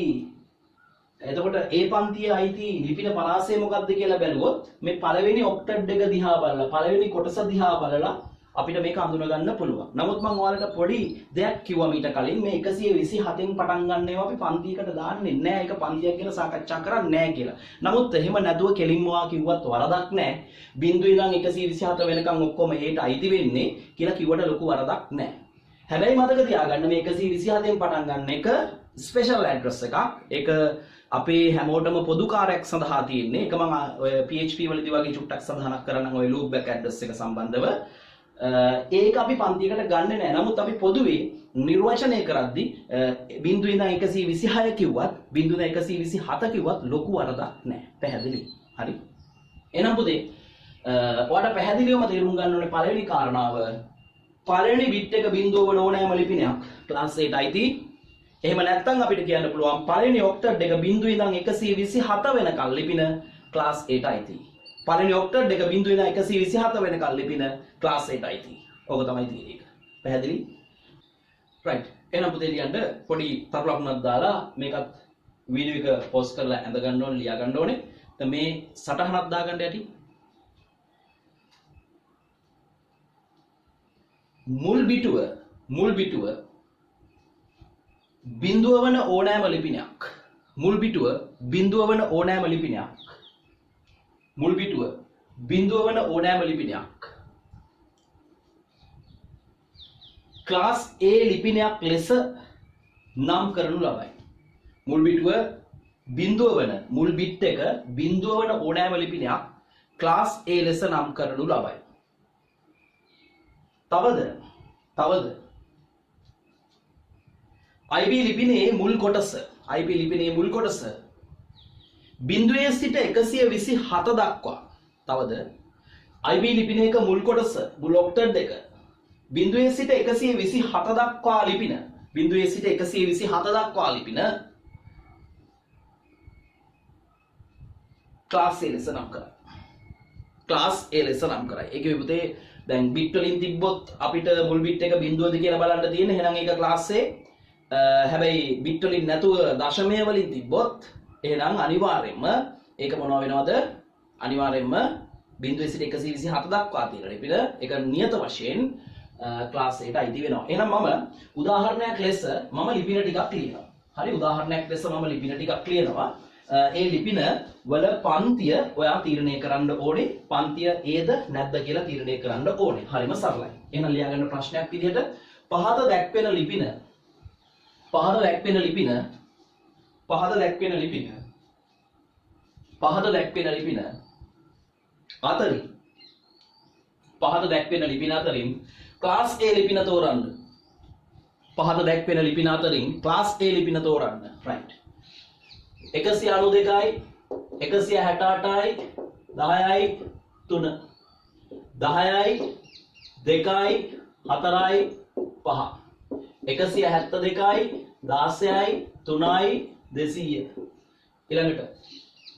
එතකොට A පන්තියේ අයිති ලිපින පරාසය මොකක්ද කියලා බැලුවොත් මේ පළවෙනි ඔක්ටට් එක දිහා බලලා පළවෙනි කොටස දිහා බලලා අපිට මේක අඳුන ගන්න පුළුවන්. නමුත් මම ඔයාලට පොඩි දෙයක් කිව්වා මීට කලින් මේ 127න් පටන් ගන්න ඒවා අපි පන්තියකට දාන්නේ නැහැ. ඒක පන්තියක් ගැන සාකච්ඡා කරන්නේ නැහැ කියලා. නමුත් එහෙම නැතුව කෙලින්ම ඔයා කිව්වත් වරදක් නැහැ. බිඳුව ඉඳන් 127 වෙනකන් ඔක්කොම ඒට අයිති වෙන්නේ කියලා කිව්වට ලොකු වරදක් නැහැ. හැබැයි මතක තියාගන්න මේ 127න් පටන් ගන්න එක ස්පෙෂල් ඇඩ්‍රස් එකක්. ඒක අපේ හැමෝටම පොදු කාර්යයක් සඳහා තියෙන්නේ. ඒක මම ඔය PHP වලදී වගේ චුට්ටක් සඳහනක් කරන්නම් ඔය loop back address එක සම්බන්ධව. ඒක අපි පන්තියකට ගන්නෙ නෑ. නමුත් අපි පොදුවේ නිර්වචනය කරද්දී 0 ඉඳන් 126 කිව්වත් 0 ඉඳන් 127 කිව්වත් ලොකු වරදක් නෑ. පැහැදිලි. හරි. එහෙනම් පුතේ ඔයාලට පැහැදිලිවම තේරුම් ගන්න ඕනේ පළවෙනි කාරණාව. පළවෙනි බිට් එක බිඳුව වන ඕනෑම ලිපිනයක් ක්ලාස් 8 අයිති. එහෙම නැත්නම් අපිට කියන්න පුළුවන් පළවෙනි ඔක්ටට් එක 0 ඉඳන් 127 වෙනකල් ලිපින ක්ලාස් 8 අයිති. පළවෙනි ඔක්ටට් එක 0 ඉඳන් 127 වෙනකල් ලිපින ක්ලාස් 8 අයිති. ඕක තමයි තියෙන්නේ. පැහැදිලි? රයිට්. එහෙනම් පුතේ ලියන්න පොඩි තරු ලකුණක් දාලා මේකත් වීඩියෝ එක පොස් කරලා ඇඳ ගන්න ඕනේ, ලියා ගන්න ඕනේ. මේ සටහනක් දාගන්න යටි. මුල් බිටුව බිඳුව වන ඕනෑම ලිපිනයක්. මුල් බිටුව බිඳුව වන ඕනෑම ලිපිනයක්. මුල් බිටුව බිඳුව වන ඕනෑම ලිපිනයක්. ක්ලාස් A ලිපිනයක් ලෙස නම් කරනු ලබයි. මුල් බිටුව බිඳුව වන මුල් බිට් එක බිඳුව වන ඕනෑම ලිපිනයක් ක්ලාස් A ලෙස නම් කරනු ලබයි. තවද IB ලිපිනයේ මුල් කොටස බිඳුවේ සිට 127 දක්වා. තවද IB ලිපිනයක මුල් කොටස මුල් ඔක්ටට් එක බිඳුවේ සිට 127 දක්වා ලිපින ක්ලාස් A ලෙස නම් කරයි. ක්ලාස් A ලෙස නම් කරයි. ඒක විපතේ දැන් බිට් වලින් තිබ්බොත් අපිට මුල් බිට් එක බිඳුවද කියලා බලන්න තියෙන. එහෙනම් ඒක ක්ලාස් A. හැබැයි බිට් වලින් නැතුව දශමය වලින් තිබ්බොත් එහෙනම් අනිවාර්යයෙන්ම ඒක මොනවා වෙනවද? අනිවාර්යයෙන්ම බිඳුවේ සිට 127 දක්වා තියෙන ලිපින ඒක නියත වශයෙන් ක්ලාස් A ට අයිති වෙනවා. එහෙනම් මම උදාහරණයක් ලෙස මම ලිපින ටිකක් ලියනවා. හරි, උදාහරණයක් ලෙස මම ලිපින ටිකක් ලියනවා. ඒ ලිපින වල පන්තිය ඔයා තීරණය කරන්න ඕනේ. පන්තිය Aද නැද්ද කියලා තීරණය කරන්න ඕනේ. හරිම සරලයි. එහෙනම් ලියාගන්න ප්‍රශ්නයක් විදිහට පහත දැක්වෙන ලිපින අතරින් ක්ලාස් A ලිපින තෝරන්න. පහත දැක්වෙන ලිපින අතරින් ක්ලාස් A ලිපින තෝරන්න. රයිට්. 192යි 168යි 10යි 3 10යි 2යි 4යි 5 172යි 16යි 3යි 200 ඊළඟට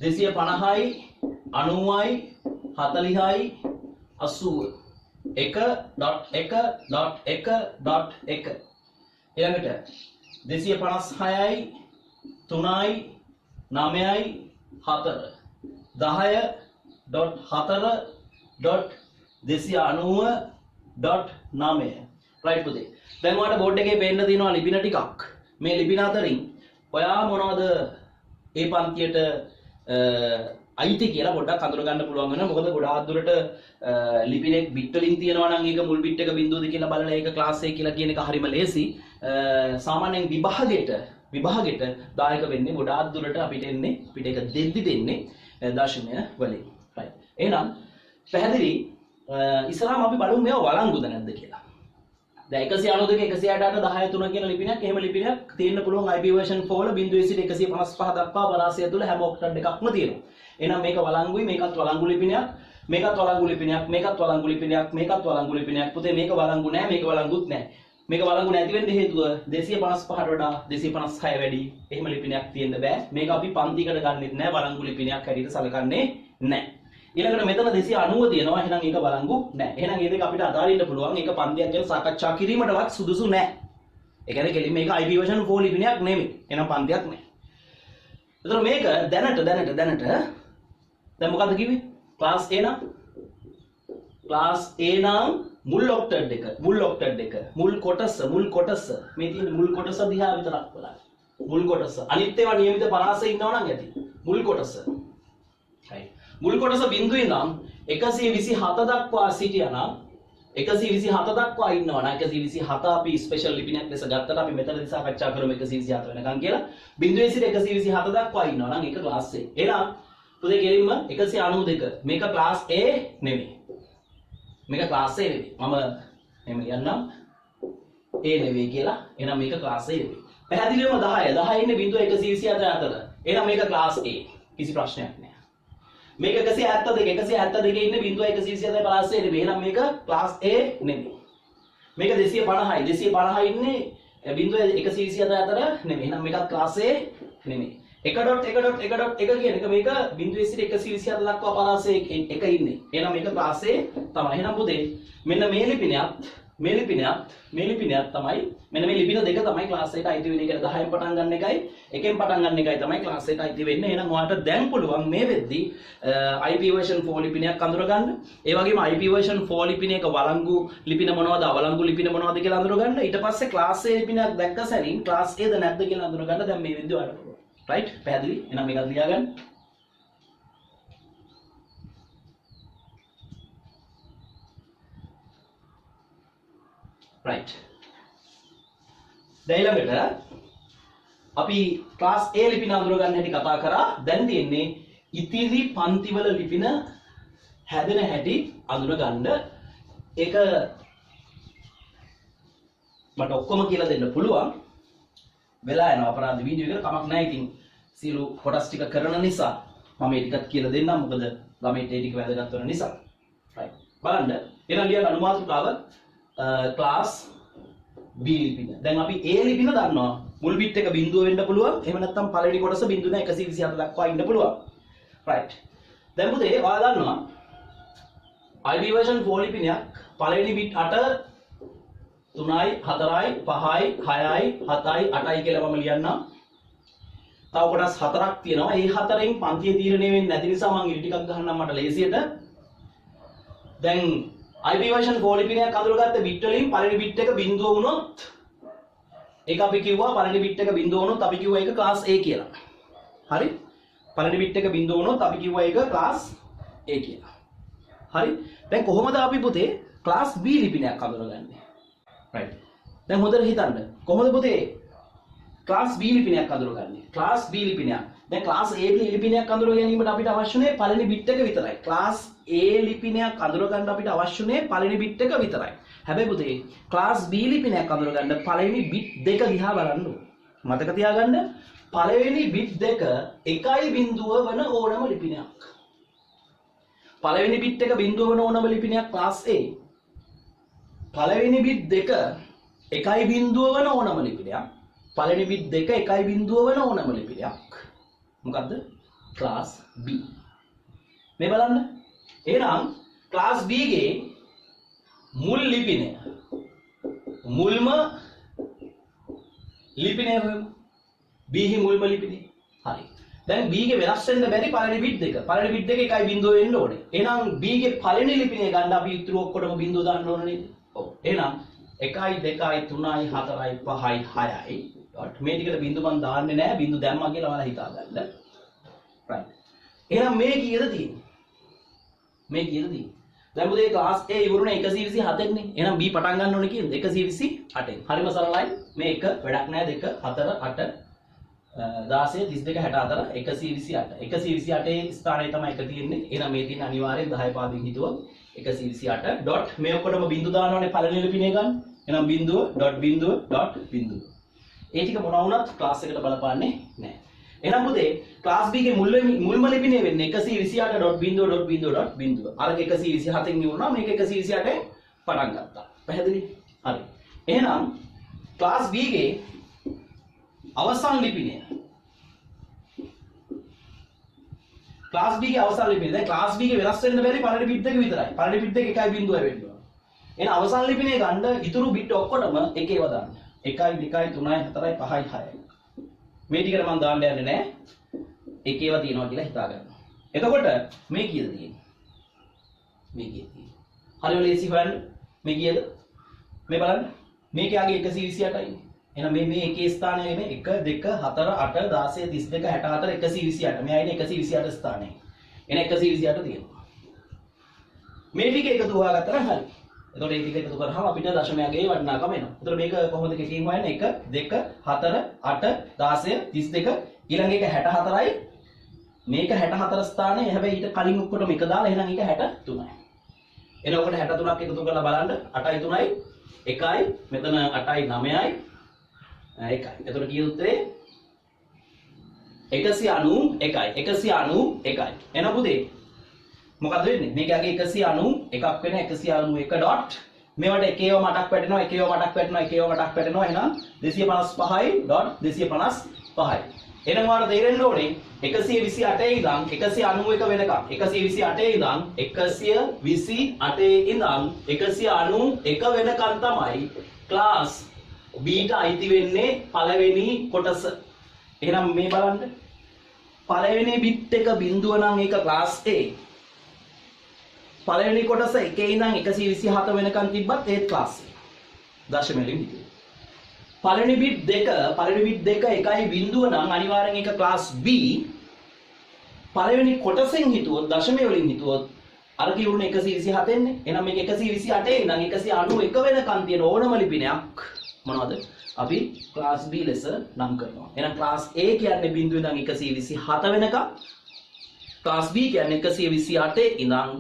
250යි 90යි 40යි 80 1.1.1.1 ඊළඟට 256යි 3යි 9යි 4 10.4.290.9 රයිට් පුතේ. දැන් ඔයාලට බෝඩ් එකේ පේන්න තියෙනවා ලිපින ටිකක්. මේ ලිපින අතරින් ඔයා මොනවද ඒ පන්තියට අයිති කියලා පොඩ්ඩක් අඳුර ගන්න පුළුවන් වෙනවා. මොකද ගොඩාක් දුරට ලිපිනෙක් බිට් වලින් තියෙනවා නම් ඒක මුල් බිට් එක බිඳුවද කියලා බලලා ඒක ක්ලාස් A කියලා කියන එක හරිම ලේසි. සාමාන්‍යයෙන් විභාගෙට දායක වෙන්නේ ගොඩාක් දුරට අපිට එන්නේ පිට එක දෙද්දි දෙන්නේ දශමය වලින්. right. එහෙනම් පැහැදිලි ඉස්සරහම අපි බලමු මේවා වළංගුද නැද්ද කියලා. දැන් 192 168 10 3 කියන ලිපිනයක් එහෙම ලිපිනයක් තියෙන්න පුළුවන් IP version 4 වල 0 සිට 155 දක්වා පරාසය තුල හැම ඔක්ටට් එකක්ම තියෙනවා. එහෙනම් මේක වළංගුයි, මේකත් වළංගු ලිපිනයක්, මේකත් වළංගු ලිපිනයක්, මේකත් වළංගු ලිපිනයක්, මේකත් වළංගු ලිපිනයක්. පුතේ මේක වළංගු නෑ, මේක වළංගුත් නෑ. මේක වළංගු නැති වෙන්න හේතුව 255ට වඩා 256 වැඩි. එහෙම ලිපිනයක් තියෙන්න බෑ. මේක අපි පන්තිකට ගන්නෙත් නෑ, වළංගු ලිපිනයක් හැටියට සලකන්නේ නෑ. ඊළඟට මෙතන 290 තියෙනවා. එහෙනම් ඒක වළංගු නෑ. එහෙනම් මේ දෙක අපිට අදාරින්න පුළුවන්. ඒක පන්තියක් ගැන සාකච්ඡා කිරීමටවත් සුදුසු නෑ. ඒ කියන්නේ කෙලින්ම මේක IP version 4 ලිපිනයක් නෙමෙයි. එහෙනම් පන්තියක් නෑ. ඒතර මේක දැනට දැන් මොකද්ද කිව්වේ? ක්ලාස් A නම් මුල් ඔක්ටට් එක මුල් කොටස මේ තියෙන මුල් කොටස දිහා විතරක් බලන්න. මුල් කොටස අනිත් ඒවා નિયમિત පරාසෙ ඉන්නවා නම් ඇති. මුල් කොටස. හරි. මුල් කොටස බිඳුවේ නම් 127 දක්වා සිටියා නම් 127 දක්වා ඉන්නවා නම් 127 අපි ස්පෙෂල් ලිපිනයක් ලෙස ගත්තට අපි මෙතනදී සාකච්ඡා කරමු 124 වෙනකන් කියලා. බිඳුවේ සිට 127 දක්වා ඉන්නවා නම් ඒක ක්ලාස් A. එහෙනම් පුතේ ගෙලින්ම 192 මේක ක්ලාස් A නෙමෙයි. මේක ක්ලාස් A නෙමෙයි. මම එහෙම කියන්නම් A නෙමෙයි කියලා. එහෙනම් මේක ක්ලාස් A නෙමෙයි. පැහැදිලිවම 10 10 ඉන්නේ බිඳුව 127 අතර. එහෙනම් මේක ක්ලාස් A. කිසි ප්‍රශ්නයක් නැහැ. මේක 172 172 ඉන්නේ බිඳුව 127 ක්ලාස් A නෙමෙයි. එහෙනම් මේක ක්ලාස් A නෙමෙයි. මේක 250යි 250 ඉන්නේ බිඳුව 127 අතර නෙමෙයි. එහෙනම් මේක ක්ලාස් A නෙමෙයි. 1.1.1.1 කියන එක මේක බිඳුවේ සිට 127 දක්වා ක්ලාස් A එක ඉන්නේ. එහෙනම් මේක ක්ලාස් A තමයි. එහෙනම් පුතේ මෙන්න මේ ලිපිනයත් තමයි මෙන්න මේ ලිපින දෙක තමයි ක්ලාස් එකට අයිති වෙන්නේ. කියලා 10න් පටන් ගන්න එකයි එකෙන් පටන් ගන්න එකයි තමයි ක්ලාස් එකට අයිති වෙන්නේ. එහෙනම් ඔයාලට දැන් පුළුවන් මේ වෙද්දී IP version 4 ලිපිනයක් අඳුර ගන්න. ඒ වගේම IP version 4 ලිපිනයක වළංගු ලිපින මොනවද අවලංගු ලිපින මොනවද කියලා අඳුර ගන්න. ඊට පස්සේ ක්ලාස් A ලිපිනයක් දැක්ක සැනින් ක්ලාස් A ද නැද්ද කියලා අඳුර ගන්න. දැන් මේ වෙද්දී ඔයාලට පුළුවන්. රයිට්? පැහැදිලි? එහෙනම් මේක ලියා ගන්න. right දැන් ඊළඟට අපි ක්ලාස් A ලිපින අඳුර ගන්න හැටි කතා කරා. දැන් තියෙන්නේ ඉතිරි පන්තිවල ලිපින හැදෙන හැටි අඳුර ගන්න. ඒක මට ඔක්කොම කියලා දෙන්න පුළුවන්. වෙලා යනවා අපරාධ වීඩියෝ එකට කමක් නැහැ. ඉතින් සියලු කොටස් ටික කරන නිසා මම මේ ටිකත් කියලා දෙන්නම්. මොකද ළමයිට ඒ ටික වැදගත් වෙන නිසා. right බලන්න. එහෙනම් ලියන්න අනුමාතුකාව ක්ලාස් B ලිපින. දැන් අපි A ලිපින දන්නවා. මුල් බිට් එක බිඳුව වෙන්න පුළුවන්. එහෙම නැත්නම් පළවෙනි කොටස බිඳුව නේ 127 දක්වා ඉන්න පුළුවන්. right. දැන් පුතේ ඔයාලා දන්නවා IP version 4 ලිපිනයක් පළවෙනි බිට් 8 3යි 4යි 5යි 6යි 7යි 8යි කියලා මම ලියන්නම්. තව කොටස් 4ක් තියෙනවා. ඒ 4න් පන්තිය තීරණය වෙන්නේ නැති නිසා මම ඉරි ටිකක් ගහන්නම් මට ලේසියට. දැන් IP version 4 ලිපිනයක් අඳුරගත්ත බිට් වලින් පළවෙනි බිට් එක බිඳුව වුණොත් ඒක අපි කිව්වා පළවෙනි බිට් එක බිඳුව වුණොත් අපි කිව්වා ඒක ක්ලාස් A කියලා. හරි? පළවෙනි බිට් එක බිඳුව වුණොත් අපි කිව්වා ඒක ක්ලාස් A කියලා. හරි? දැන් කොහොමද අපි පුතේ ක්ලාස් B ලිපිනයක් අඳුරගන්නේ? right. දැන් හොඳට හිතන්න. කොහොමද පුතේ ක්ලාස් B ලිපිනයක් අඳුරගන්නේ? ක්ලාස් B ලිපිනයක්. දැන් ක්ලාස් A ලිපිනයක් අඳුර ගැනීමට අපිට අවශ්‍යනේ පළවෙනි බිට් එක විතරයි. ක්ලාස් A ලිපිනයක් අඳුර ගන්න අපිට අවශ්‍යනේ පළවෙනි බිට් එක විතරයි. හැබැයි පුතේ ක්ලාස් B ලිපිනයක් අඳුර ගන්න පළවෙනි බිට් දෙක දිහා බලන්න ඕනේ. මතක තියාගන්න පළවෙනි බිට් දෙක 1.0 වන ඕනම ලිපිනයක්. පළවෙනි බිට් එක බිඳුව වන ඕනම ලිපිනයක් ක්ලාස් A. පළවෙනි බිට් දෙක 1.0 වන ඕනම ලිපිනයක්. පළවෙනි බිට් දෙක 1.0 වන ඕනම ලිපිනයක්. මොකද්ද? Class B. මේ බලන්න. එහෙනම් ක්ලාස් B ගේ මුල් ලිපිනය මුල්ම ලිපිනය හොයමු. B හි මුල්ම ලිපිනය. හරි. දැන් B ගේ වෙනස් වෙන්න බැරි පළවෙනි බිට් දෙක. පළවෙනි බිට් දෙක 1.0 වෙන්න ඕනේ. එහෙනම් B ගේ පළවෙනි ලිපිනය ගන්න අපි ඉතුරු ඔක්කොටම බිඳුව දාන්න ඕන නේද? ඔව්. එහෙනම් 1යි 2යි 3යි 4යි 5යි 6යි ඩොට් මේ ටිකට බිඳු මන් දාන්නේ නැහැ. බිඳු දැම්මා කියලා ඔයාලා හිතා ගන්න. right. එහෙනම් මේ කීයද තියෙන්නේ? මේ කීයද තියෙන්නේ? දැන් පුතේ ක්ලාස් A ඉවරුනේ 127 න්නේ. එහෙනම් B පටන් ගන්න ඕනේ කියන්නේ 128න්. හරිම සරලයි. මේ එක වැඩක් නැහැ. 2 4 8 16 32 64 128. 128 ස්ථානයේ තමයි එක තියෙන්නේ. එහෙනම් මේ තියෙන අනිවාර්යෙන් 10 පාදින් හිතුවොත් 128 ඩොට් මේ ඔක්කොටම බිඳු දානවනේ පළවෙනි ලිපිනේ ගන්න. එහෙනම් බිඳුව ඩොට් බිඳුව ඩොට් බිඳුව. ඒ ටික මොනවා වුණත් ක්ලාස් එකට බලපාන්නේ නැහැ. එහෙනම් පුතේ ක්ලාස් B ගේ මුල්ම ලිපිනේ වෙන්නේ 128.0.0.0. අර 127න් ඉවරනවා. මේක 128න් පටන් ගත්තා. පැහැදිලි? හරි. එහෙනම් ක්ලාස් B ගේ අවසාන ලිපිනය ක්ලාස් B ගේ අවසාන ලිපිනය. දැන් ක්ලාස් B ගේ වෙනස් වෙන්න බැරි පළවෙනි බිට් එක විතරයි. පළවෙනි බිට් එක 1.0 වෙන්න ඕන. එහෙනම් අවසාන ලිපිනේ ගන්න ඉතුරු බිට් ඔක්කොටම එක ඒවා දාන්න. 1යි 2යි 3යි 4යි 5යි 6යි. මේ ටිකට මම දාන්න යන්නේ නැහැ. එක ඒවා තියෙනවා කියලා හිතා ගන්න. එතකොට මේ කීයද තියෙන්නේ? මේ කීයද තියෙන්නේ? හරිය ලේසි හොයන්න. මේ කීයද? මේ බලන්න. මේකේ ආගේ 128යි. එහෙනම් මේ එකේ ස්ථානය මේ 1 2 4 8 16 32 64 128. මේ ආයේ 128 ස්ථානය. එන 128 තියෙනවා. මේ ටික එකතු හොයාගත්තා නම් හරි. එතකොට මේ ටික එකතු කරාම අපිට දශමයන්ගේ වටිනාකම එනවා. එතකොට මේක කොහොමද කෙටියෙන් හොයන්නේ? 1 2 4 8 16 32 ඊළඟ එක 64යි. මේක 64 ස්ථානයේ හැබැයි ඊට කලින් ඔක්කොටම එක දාලා එහෙනම් ඒක 63යි. එහෙනම් ඔකට 63ක් එකතු කරලා බලන්න 8යි 3යි 1යි මෙතන 8යි 9යි 1යි. එතකොට කී උත්තරේ 191යි 191යි. එහෙනම් පුතේ මොකද වෙන්නේ? මේකගේ 191ක් වෙන 191 ඩොට් මේවට එකේව මටක් වැටෙනවා එකේව මටක් වැටෙනවා එකේව මටක් වැටෙනවා. එහෙනම් 255යි ඩොට් 255යි. එහෙනම් ඔයාලට තේරෙන්න ඕනේ 128 ඉඳන් 191 වෙනකම් 128 ඉඳන් 128 ඉඳන් 191 වෙනකම් තමයි ක්ලාස් B ට අයිති වෙන්නේ පළවෙනි කොටස. එහෙනම් මේ බලන්න පළවෙනි බිට් එක බිඳුව නම් ඒක ක්ලාස් A. පළවෙනි කොටස 1 ඉඳන් 127 වෙනකම් තිබ්බත් ඒත් ක්ලාස් A. දශමවලින් හිටියේ. පළවෙනි බිට් දෙක 1යි බිඳුව නම් අනිවාර්යෙන් ඒක ක්ලාස් B. පළවෙනි කොටසෙන් හිතුවොත් දශමය වලින් හිතුවොත් අර කියුනේ 127 න්නේ. එහෙනම් මේක 128 ඉඳන් 191 වෙනකන් තියෙන ඕනම ලිපිනයක් මොනවද? අපි ක්ලාස් B ලෙස නම් කරනවා. එහෙනම් ක්ලාස් A කියන්නේ බිඳුව ඉඳන් 127 වෙනකම්. ක්ලාස් B කියන්නේ 128 ඉඳන්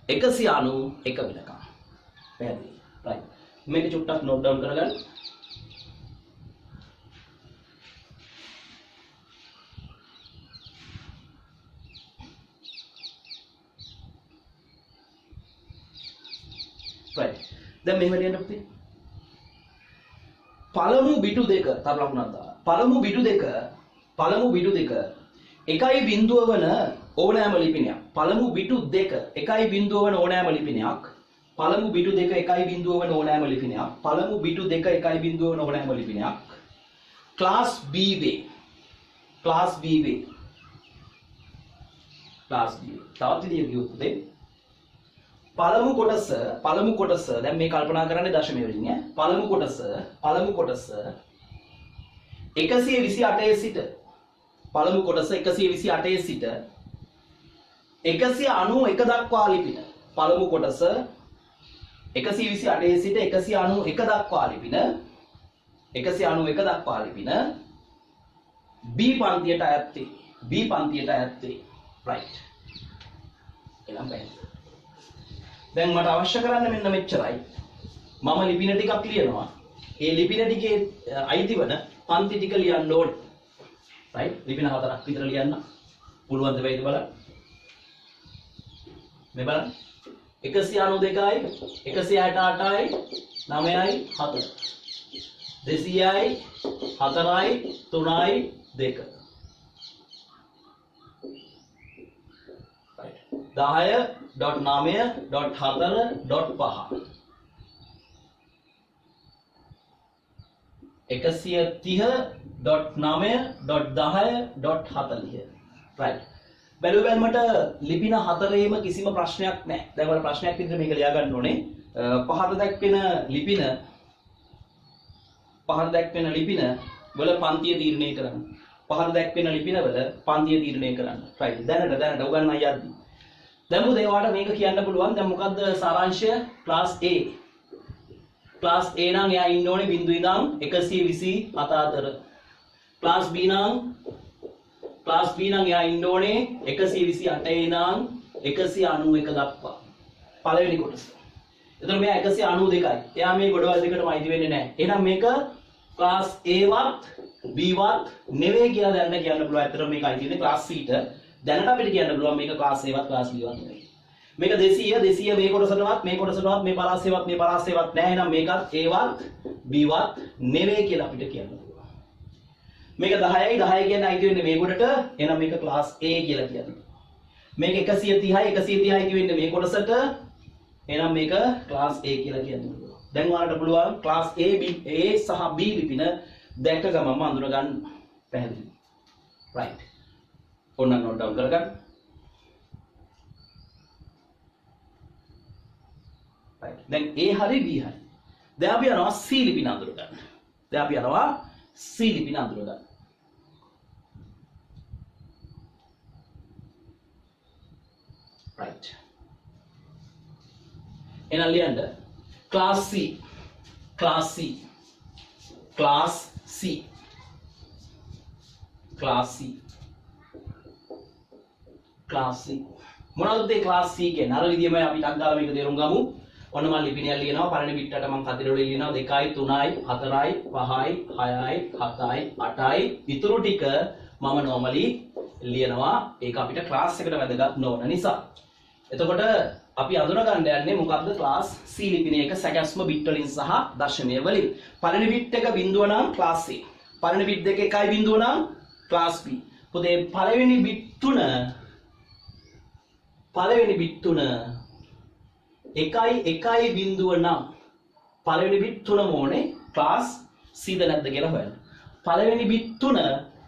191 වෙනකම්. පැහැදිලි. right. මේක චුට්ටක් නෝට් ඩවුන් කරගන්න. right. දැන් මෙහෙම ලියන්න පුතේ. පළමු බිටු දෙක තව ලකුණක් දාලා. පළමු බිටු දෙක එකයි බිඳුව වන ඕනෑම ලිපිනයක්. පළමු බිටු දෙක එකයි බිඳුව වන ඕනෑම ලිපිනයක්. පළමු බිටු දෙක එකයි බිඳුව වන ඕනෑම ලිපිනයක්. පළමු බිටු දෙක එකයි බිඳුව වන ඕනෑම ලිපිනයක්. ක්ලාස් B වේ. ක්ලාස් B වේ. Class B. තවත් විදිහකට කියුවොත් පුතේ පළමු කොටස දැන් මේ කල්පනා කරන්නේ දශමය වලින් ඈ. පළමු කොටස 128 සිට පළමු කොටස 128 සිට 191 දක්වා ලිපින. පළමු කොටස 128 සිට 191 දක්වා ලිපින 191 දක්වා ලිපින B පන්තියට අයත් වේ. B පන්තියට අයත් වේ. right. එනම් පැහැදිලි. දැන් මට අවශ්‍ය කරන්න මෙන්න මෙච්චරයි. මම ලිපින ටිකක් ලියනවා. ඒ ලිපින ටිකේ අයිති වන පන්ති ටික ලියන්න ඕනේ. right? ලිපින 4ක් විතර ලියන්න. පුළුවන් දෙයිද බලන්න. මේ බලන්න. 192යි 168යි 9යි 4. 200යි 4යි 3යි 2. right. 10.9.4.5 130.9.10.40 right. බැලුව බැලමට ලිපින 4ේම කිසිම ප්‍රශ්නයක් නැහැ. දැන් වල ප්‍රශ්නයක් විදිහට මේක ලියා ගන්න ඕනේ. පහත දැක්වෙන ලිපින වල පන්තිය තීරණය කරන්න. පහත දැක්වෙන ලිපින වල පන්තිය තීරණය කරන්න. right. දැනට උගන්වන්න යද්දී දැන් මොකද ඒවට මේක කියන්න පුළුවන්. දැන් මොකද්ද සාරාංශය? Class A. ක්ලාස් A නම් එයා ඉන්න ඕනේ බිඳුව ඉඳන් 127 අතර. ක්ලාස් B නම් එයා ඉන්න ඕනේ 128 ඉඳන් 191 දක්වා. පළවෙනි කොටස. එතකොට මෙයා 192යි. එයා මේ ගොඩවල් දෙකටම අයිති වෙන්නේ නැහැ. එහෙනම් මේක ක්ලාස් A වත් B වත් නෙවෙයි කියලා දැනට කියන්න පුළුවන්. ඇත්තටම මේක අයිති වෙන්නේ ක්ලාස් C ට. දැනට අපිට කියන්න පුළුවන් මේක ක්ලාස් A වත් ක්ලාස් B වත් නෙවෙයි. මේක 200 මේ කොටසටවත් මේ පරාසයවත් නැහැ. එහෙනම් මේකත් A වත් B වත් නෙවෙයි කියලා අපිට කියන්න පුළුවන්. මේක 10යි 10 කියන්නේ අයිති වෙන්නේ මේ කොටට. එහෙනම් මේක ක්ලාස් A කියලා කියන්න. මේක 130යි අයිති වෙන්නේ මේ කොටසට. එහෙනම් මේක ක්ලාස් A කියලා කියන්න පුළුවන්. දැන් ඔයාලට පුළුවන් ක්ලාස් A සහ B ලිපින දැක්ක ගමන්ම අඳුර ගන්න. පැහැදිලි. right. ඔන්න නෝට් ඩවුන් කරගන්න. right. දැන් A හරි B හරි. දැන් අපි යනවා C ලිපින අඳුර ගන්න. right. එහෙනම් ලියන්න class C, class C, class C, class C, class C. මොනවද මේ class C කියන්නේ? අර විදිහම අපි ටක් ගාලා මේක තේරුම් ගමු. ඔන්න මම ලිපිණියක් ලියනවා. පළවෙනි බිට්ටට මම කතිරවල ලියනවා 2යි 3යි 4යි 5යි 6යි 7යි 8යි. ඊටු ටික මම normally ලියනවා. ඒක අපිට class එකට වැදගත් නොවන නිසා. එතකොට අපි අඳුන ගන්න යන්නේ මොකක්ද class C ලිපිණයක සැකස්ම බිට් වලින් සහ දශමය වලින්. පළවෙනි බිට් එක බිඳුව නම් class C. පළවෙනි බිට් දෙක 1යි බිඳුව නම් class B. පොතේ පළවෙනි බිට් තුන 1යි 1යි බිඳුව නම් පළවෙනි බිට් තුනම ඕනේ class C ද නැද්ද කියලා හොයන්න. පළවෙනි බිට් තුන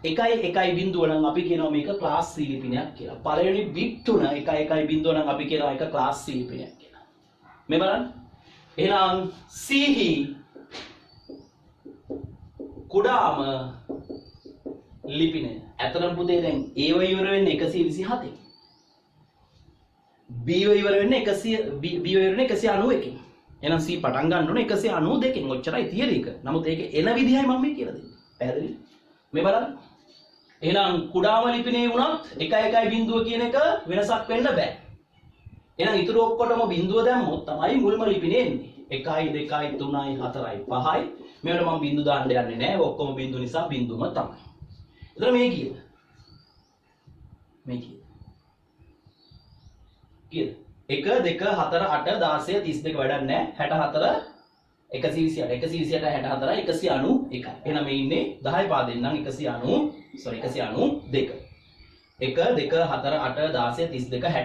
1යි 1යි බිඳුව නම් අපි කියනවා මේක class C ලිපිණයක් කියලා. පළවෙනි බිට් තුන 1යි 1යි බිඳුව නම් අපි කියනවා ඒක class C ලිපිණයක් කියලා. මේ බලන්න. එහෙනම් C හි කුඩාම ලිපිණය. ඇතරම් පුතේ දැන් A ව ඉවර වෙන්නේ 127න්. B ව ඉවර වෙන්නේ 191කින්. එහෙනම් C පටන් ගන්න ඕනේ 192කින්. ඔච්චරයි තියරි එක. නමුත් ඒක එන විදිහයි මම මේ කියලා දෙන්නේ. පැහැදිලි? මේ බලන්න. එහෙනම් කුඩාම ලිපිනේ වුණත් 1යි 1යි බිඳුව කියන එක වෙනසක් වෙන්න බෑ. එහෙනම් ඊටු ඔක්කොටම බිඳුව දැම්මොත් තමයි මුල්ම ලිපිනේ එන්නේ. 1යි 2යි 3යි 4යි 5යි. මේවට මම බිඳු දාන්න යන්නේ නැහැ. ඔක්කොම බිඳු නිසා බිඳුම තමයි. එතන මේ කීයද? මේ කීයද? 1 2 4 8 16 32 වැඩක් නැහැ. 64 128 194යි 191යි. එහෙනම් මේ ඉන්නේ 10 පාදෙන් නම් 192 1 2 4 8 16 32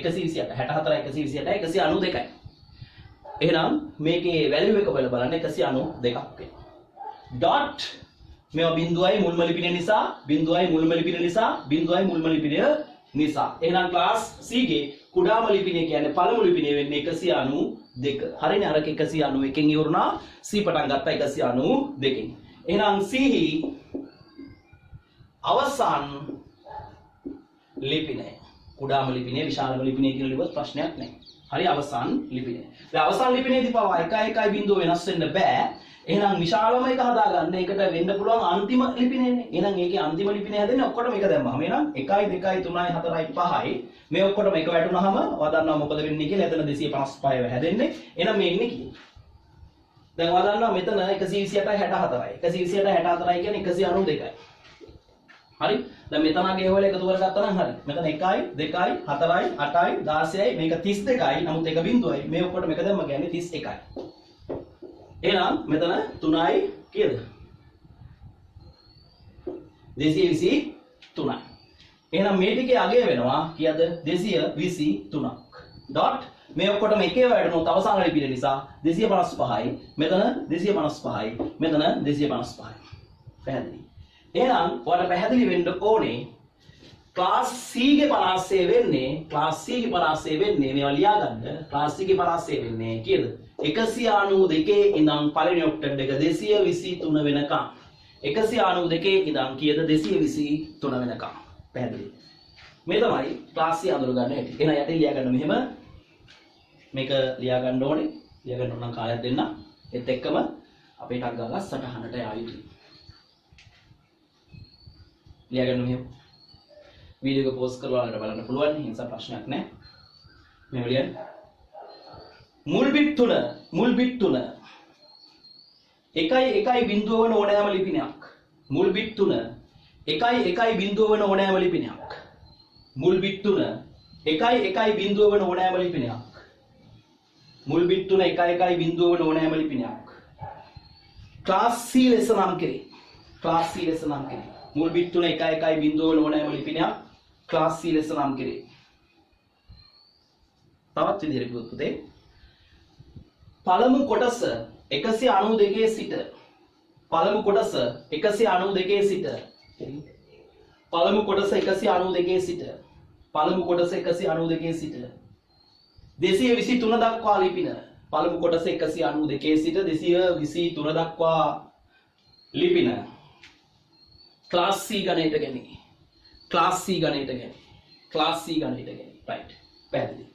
64 128 192යි. එහෙනම් මේකේ වැලියු එක බලන්න 192ක් වෙනවා. ඩොට් මේවා බිඳුවයි මුල්ම ලිපිණය නිසා බිඳුවයි මුල්ම ලිපිණය නිසා බිඳුවයි මුල්ම ලිපිණය නිසා. එහෙනම් ක්ලාස් C ගේ කුඩාම ලිපිණය කියන්නේ පළමු ලිපිණය වෙන්නේ 192. හරිනේ අරක 191කින් ඉවරුණා. C පටන් ගත්තා 192කින්. එහෙනම් C හි අවසන් ලිපිණය කුඩාම ලිපිණය විශාලම ලිපිණය කියලා ලිව්වොත් ප්‍රශ්නයක් නැහැ. හරි අවසන් ලිපිණය. දැන් අවසන් ලිපිණයේදී පවා 1 1 බිඳුව වෙනස් වෙන්න බෑ. එහෙනම් විශාලම එක හදාගන්න ඒකට වෙන්න පුළුවන් අන්තිම ලිපිණයනේ. එහෙනම් ඒකේ අන්තිම ලිපිණය හැදෙන්නේ ඔක්කොටම එක දැම්මම. එහෙනම් 1යි 2යි 3යි 4යි 5යි මේ ඔක්කොටම එක වැටුනහම වදන්නවා මොකද වෙන්නේ කියලා. එතන 255 හැදෙන්නේ. එහෙනම් මේ ඉන්නේ කීයද? දැන් වදන්නවා මෙතන 128යි 64යි. 128යි 64යි කියන්නේ 192යි. හරි? දැන් මෙතනගේ ඒවල එකතු කරගත්තා නම් හරි. මෙතන 1යි 2යි 4යි 8යි 16යි මේක 32යි. නමුත් එක බිඳුවයි. මේ ඔක්කොටම එක දැම්ම කියන්නේ 31යි. එහෙනම් මෙතන 3යි කීයද? 223යි. එහෙනම් මේ ටිකේ අගය වෙනවා කීයද? 223ක්. ඩොට් මේ ඔක්කොටම එකේ වැඩනොත් අවසාන ලිපිය නිසා 255යි. මෙතන 255යි. මෙතන 255යි. පැහැදිලි? එහෙනම් ඔයාලට පැහැදිලි වෙන්න ඕනේ ක්ලාස් C ගේ පරාසය වෙන්නේ මේවා ලියා ගන්න. ක්ලාස් C ගේ පරාසය වෙන්නේ කීයද? 192 ඉඳන් පළවෙනි ඔක්ටෙට් එක 223 වෙනකම් 192 ඉඳන් කීයද 223 වෙනකම්. පැහැදිලි? මේ තමයි ක්ලාස් C අඳුරගන්න හැටි. එහෙනම් යටින් ලියා ගන්න මෙහෙම මේක ලියා ගන්න ඕනේ. ලියා ගන්න ඕන නම් කාලයක් දෙන්න. ඒත් එක්කම අපේ ටක් ගාලා සටහනට ආ යුතුයි. ලියා ගන්න මෙහෙම. වීඩියෝ එක පෝස්ට් කරලා බලන්න පුළුවන්. ඒ නිසා ප්‍රශ්නයක් නැහැ. මෙහෙම ලියන්න. මුල් බිට් තුන 1යි 1යි බිඳුව වන ඕනෑම ලිපිණයක්. මුල් බිට් තුන 1යි 1යි බිඳුව වන ඕනෑම ලිපිණයක්. මුල් බිට් තුන 1යි 1යි බිඳුව වන ඕනෑම ලිපිණයක්. මුල් බිට් තුන 1යි 1යි බිඳුව වන ඕනෑම ලිපිණයක්. ක්ලාස් C ලෙස නම් කෙරේ. මුල් බිට් තුන 1යි 1යි බිඳුව වන ඕනෑම ලිපිණයක් ක්ලාස් C ලෙස නම් කෙරේ. තවත් විදිහට කිව්වොත් පුතේ පළමු කොටස 192 සිට පළමු කොටස 192 සිට 223 දක්වා ලිපින. පළමු කොටස 192 සිට 223 දක්වා ලිපින ක්ලාස් C ගණයට ගැනීම. right පැහැදිලි.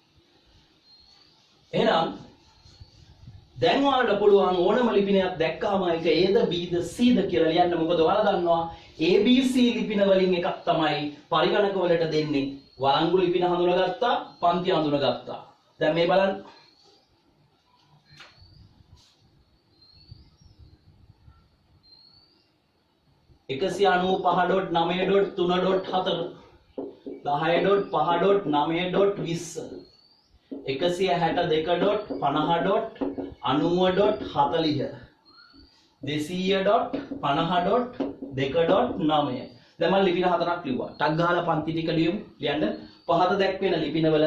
එහෙනම් දැන් ඔයාලට පුළුවන් ඕනම ලිපිනයක් දැක්කම ඒක Aද Bද Cද කියලා ලියන්න. මොකද ඔයාලා දන්නවා ABC ලිපින වලින් එකක් තමයි පරිගණක වලට දෙන්නේ. වළංගු ලිපින හඳුනාගත්තා, පන්ති හඳුනාගත්තා. දැන් මේ බලන්න. එකසි 95.9.3.4 10.5.9.20 162.50.90.40 200.50.2.9 දැන් මම ලිපින හතරක් ලිව්වා. ටක් ගහලා පන්ති ටික ලියමු. ලියන්න. පහත දැක්වෙන ලිපිනවල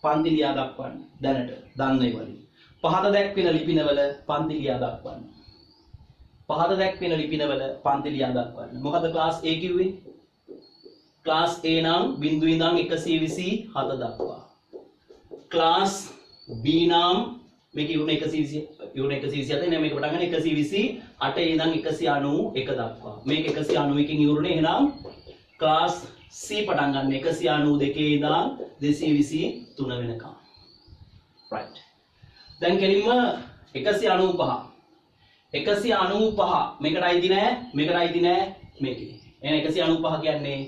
පන්ති ලියා දක්වන්න. දැනට දන්නේ වලින්. පහත දැක්වෙන ලිපිනවල පන්ති ලියා දක්වන්න. පහත දැක්වෙන ලිපිනවල පන්ති ලියා දක්වන්න. මොකද ක්ලාස් A කිව්වේ? ක්ලාස් A නම් බිංදුව ඉඳන් 127 දක්වා. ක්ලාස් B නම් මේක ඉවුනේ 127 නේ මේක පටන් ගන්න 128 ඉඳන් 191 දක්වා. මේක 191කින් ඉවුනේ එහෙනම් ක්ලාස් C පටන් ගන්න 192 ඉඳන් 223 වෙනකම්. right. දැන් කෙලින්ම 195 මේකට අයිති නෑ මේකේ. එහෙනම් 195 කියන්නේ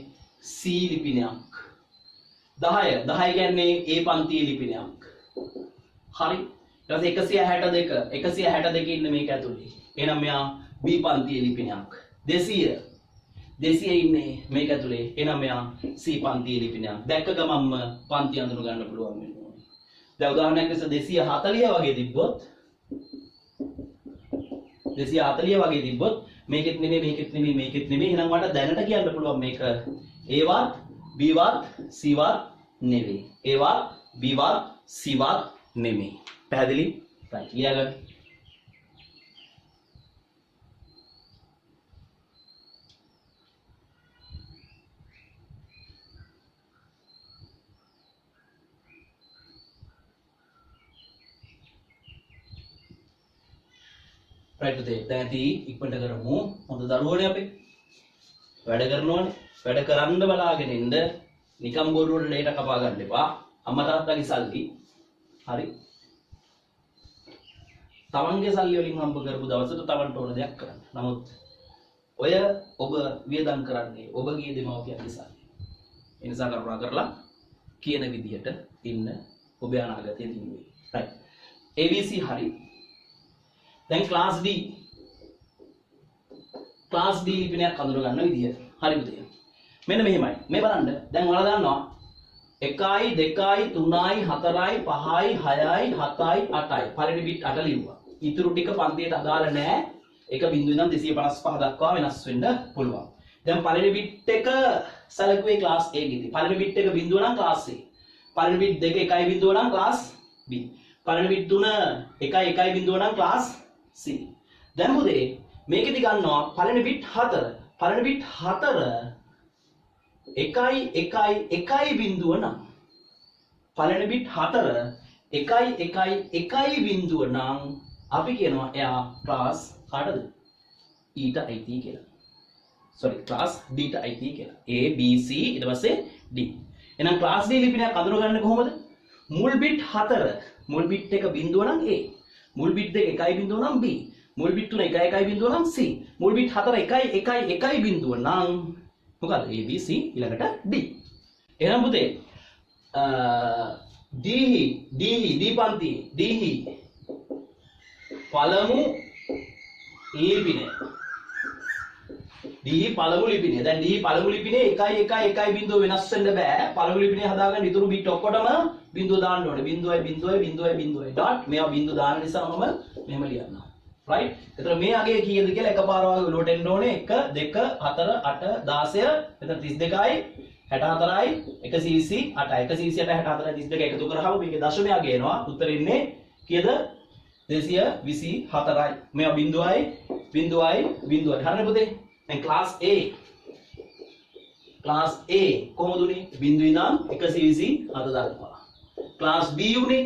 C ලිපිනයක්. 10 කියන්නේ A පන්තියේ ලිපිනයක්. හරි. ඊට පස්සේ 162 ඉන්නේ මේක ඇතුලේ. එහෙනම් මෙයා B පන්තියේ ලිපිනයක්. 200 ඉන්නේ මේක ඇතුලේ. එහෙනම් මෙයා C පන්තියේ ලිපිනයක්. දැක්ක ගමන්ම පන්ති අඳුන ගන්න පුළුවන් වෙන්න ඕනේ. දැන් උදාහරණයක් ලෙස 240 වගේ තිබ්බොත් 240 වගේ තිබ්බොත් මේකෙත් නෙමෙයි එහෙනම් මට දැනට කියන්න පුළුවන් මේක Aවත් Bවත් Cවත් නෙවෙයි. Aවත් Bවත් Cවත් නෙමෙයි. පැහැදිලි? right. ලියාගන්න. right පුතේ. දැන් ඇති ඉක්මනට කරමු. හොඳ දරුවෝනේ අපි. වැඩ කරනෝනේ. වැඩ කරන්න බලාගෙන ඉන්න. නිකම් බොරුවට ලේට කපා ගන්න එපා. අම්මා තාත්තගේ සල්ලි. හරි. තමන්ගේ සල්ලි වලින් හම්බ කරපු දවසට තමන්ට ඕන දෙයක් කරන්න. නමුත් ඔය ඔබ වියදම් කරන්නේ ඔබගේ දෙමව්පියන්ගේ සල්ලි. ඒ නිසා කරුණා කරලා කියන විදියට ඉන්න ඔබේ අනාගතය දිනුවේ. right. ABC හරි. දැන් ක්ලාස් D ලිපිනයක් අඳුර ගන්න විදිය. හරි පුතේ. මෙන්න මෙහෙමයි. මේ බලන්න. දැන් ඔයාලා දන්නවා 1යි 2යි 3යි 4යි 5යි 6යි 7යි 8යි. පළවෙනි බිට් 8 ලිව්වා. ඊටු ටික පන්තියට අදාළ නැහැ. එක බිංදුව ඉඳන් 255 දක්වා වෙනස් වෙන්න පුළුවන්. දැන් පළවෙනි බිට් එක සැලකුවේ ක්ලාස් A ගෙදී. පළවෙනි බිට් එක බිංදුව නම් ක්ලාස් A. පළවෙනි බිට් 2 1යි බිංදුව නම් ක්ලාස් B. පළවෙනි බිට් 3 1යි 1යි බිංදුව නම් ක්ලාස් C. දැන් පුතේ මේකෙදි ගන්නවා පළවෙනි බිට් 4. පළවෙනි බිට් 4 1යි බිංදුව නම් පළවෙනි බිට් 4 1යි බිංදුව නම් අපි කියනවා එයා ක්ලාස් කාටද? ඊට අයිති කියලා. sorry ක්ලාස් D ට අයිති කියලා. A B C ඊට පස්සේ D. එහෙනම් ක්ලාස් D ලිපිනයක් අඳුරගන්නේ කොහොමද? මුල් බිට් 4 මුල් බිට් එක බිංදුව නම් A. මුල් බිට් 2 1යි බිංදුව නම් B. මුල් බිට් 3 1යි බිංදුව නම් C. මුල් බිට් 4 1යි බිංදුව නම් මොකද A B C ඊළඟට D. එහෙනම් පුතේ D පන්ති D පළමු ලිපිනය. D පළමු ලිපිනය. දැන් D පළමු ලිපිනේ 1 බිංදුව වෙනස් වෙන්න බෑ. පළමු ලිපිනේ හදාගන්න ඉතුරු බිට් ඔක්කොටම බිංදුව දාන්න ඕනේ. බිංදුවයි ඩොට් මේවා බිංදුව දාන නිසා මම මෙහෙම ලියන්නම්. right. එතන මේ අගේ කීයද කියලා එකපාර වගේ උඩට එන්න ඕනේ. 1 2 4 8 16 එතන 32යි 64යි 128යි 128 32 එකතු කරාම මේකේ දශමය අගය එනවා. උත්තර ඉන්නේ කීයද? 224යි. මේවා බිංදුවයි. හරිනේ පුතේ? දැන් ක්ලාස් A කොහොමද උනේ? බිංදුව ඉඳන් 127 දක්වා. ක්ලාස් B උනේ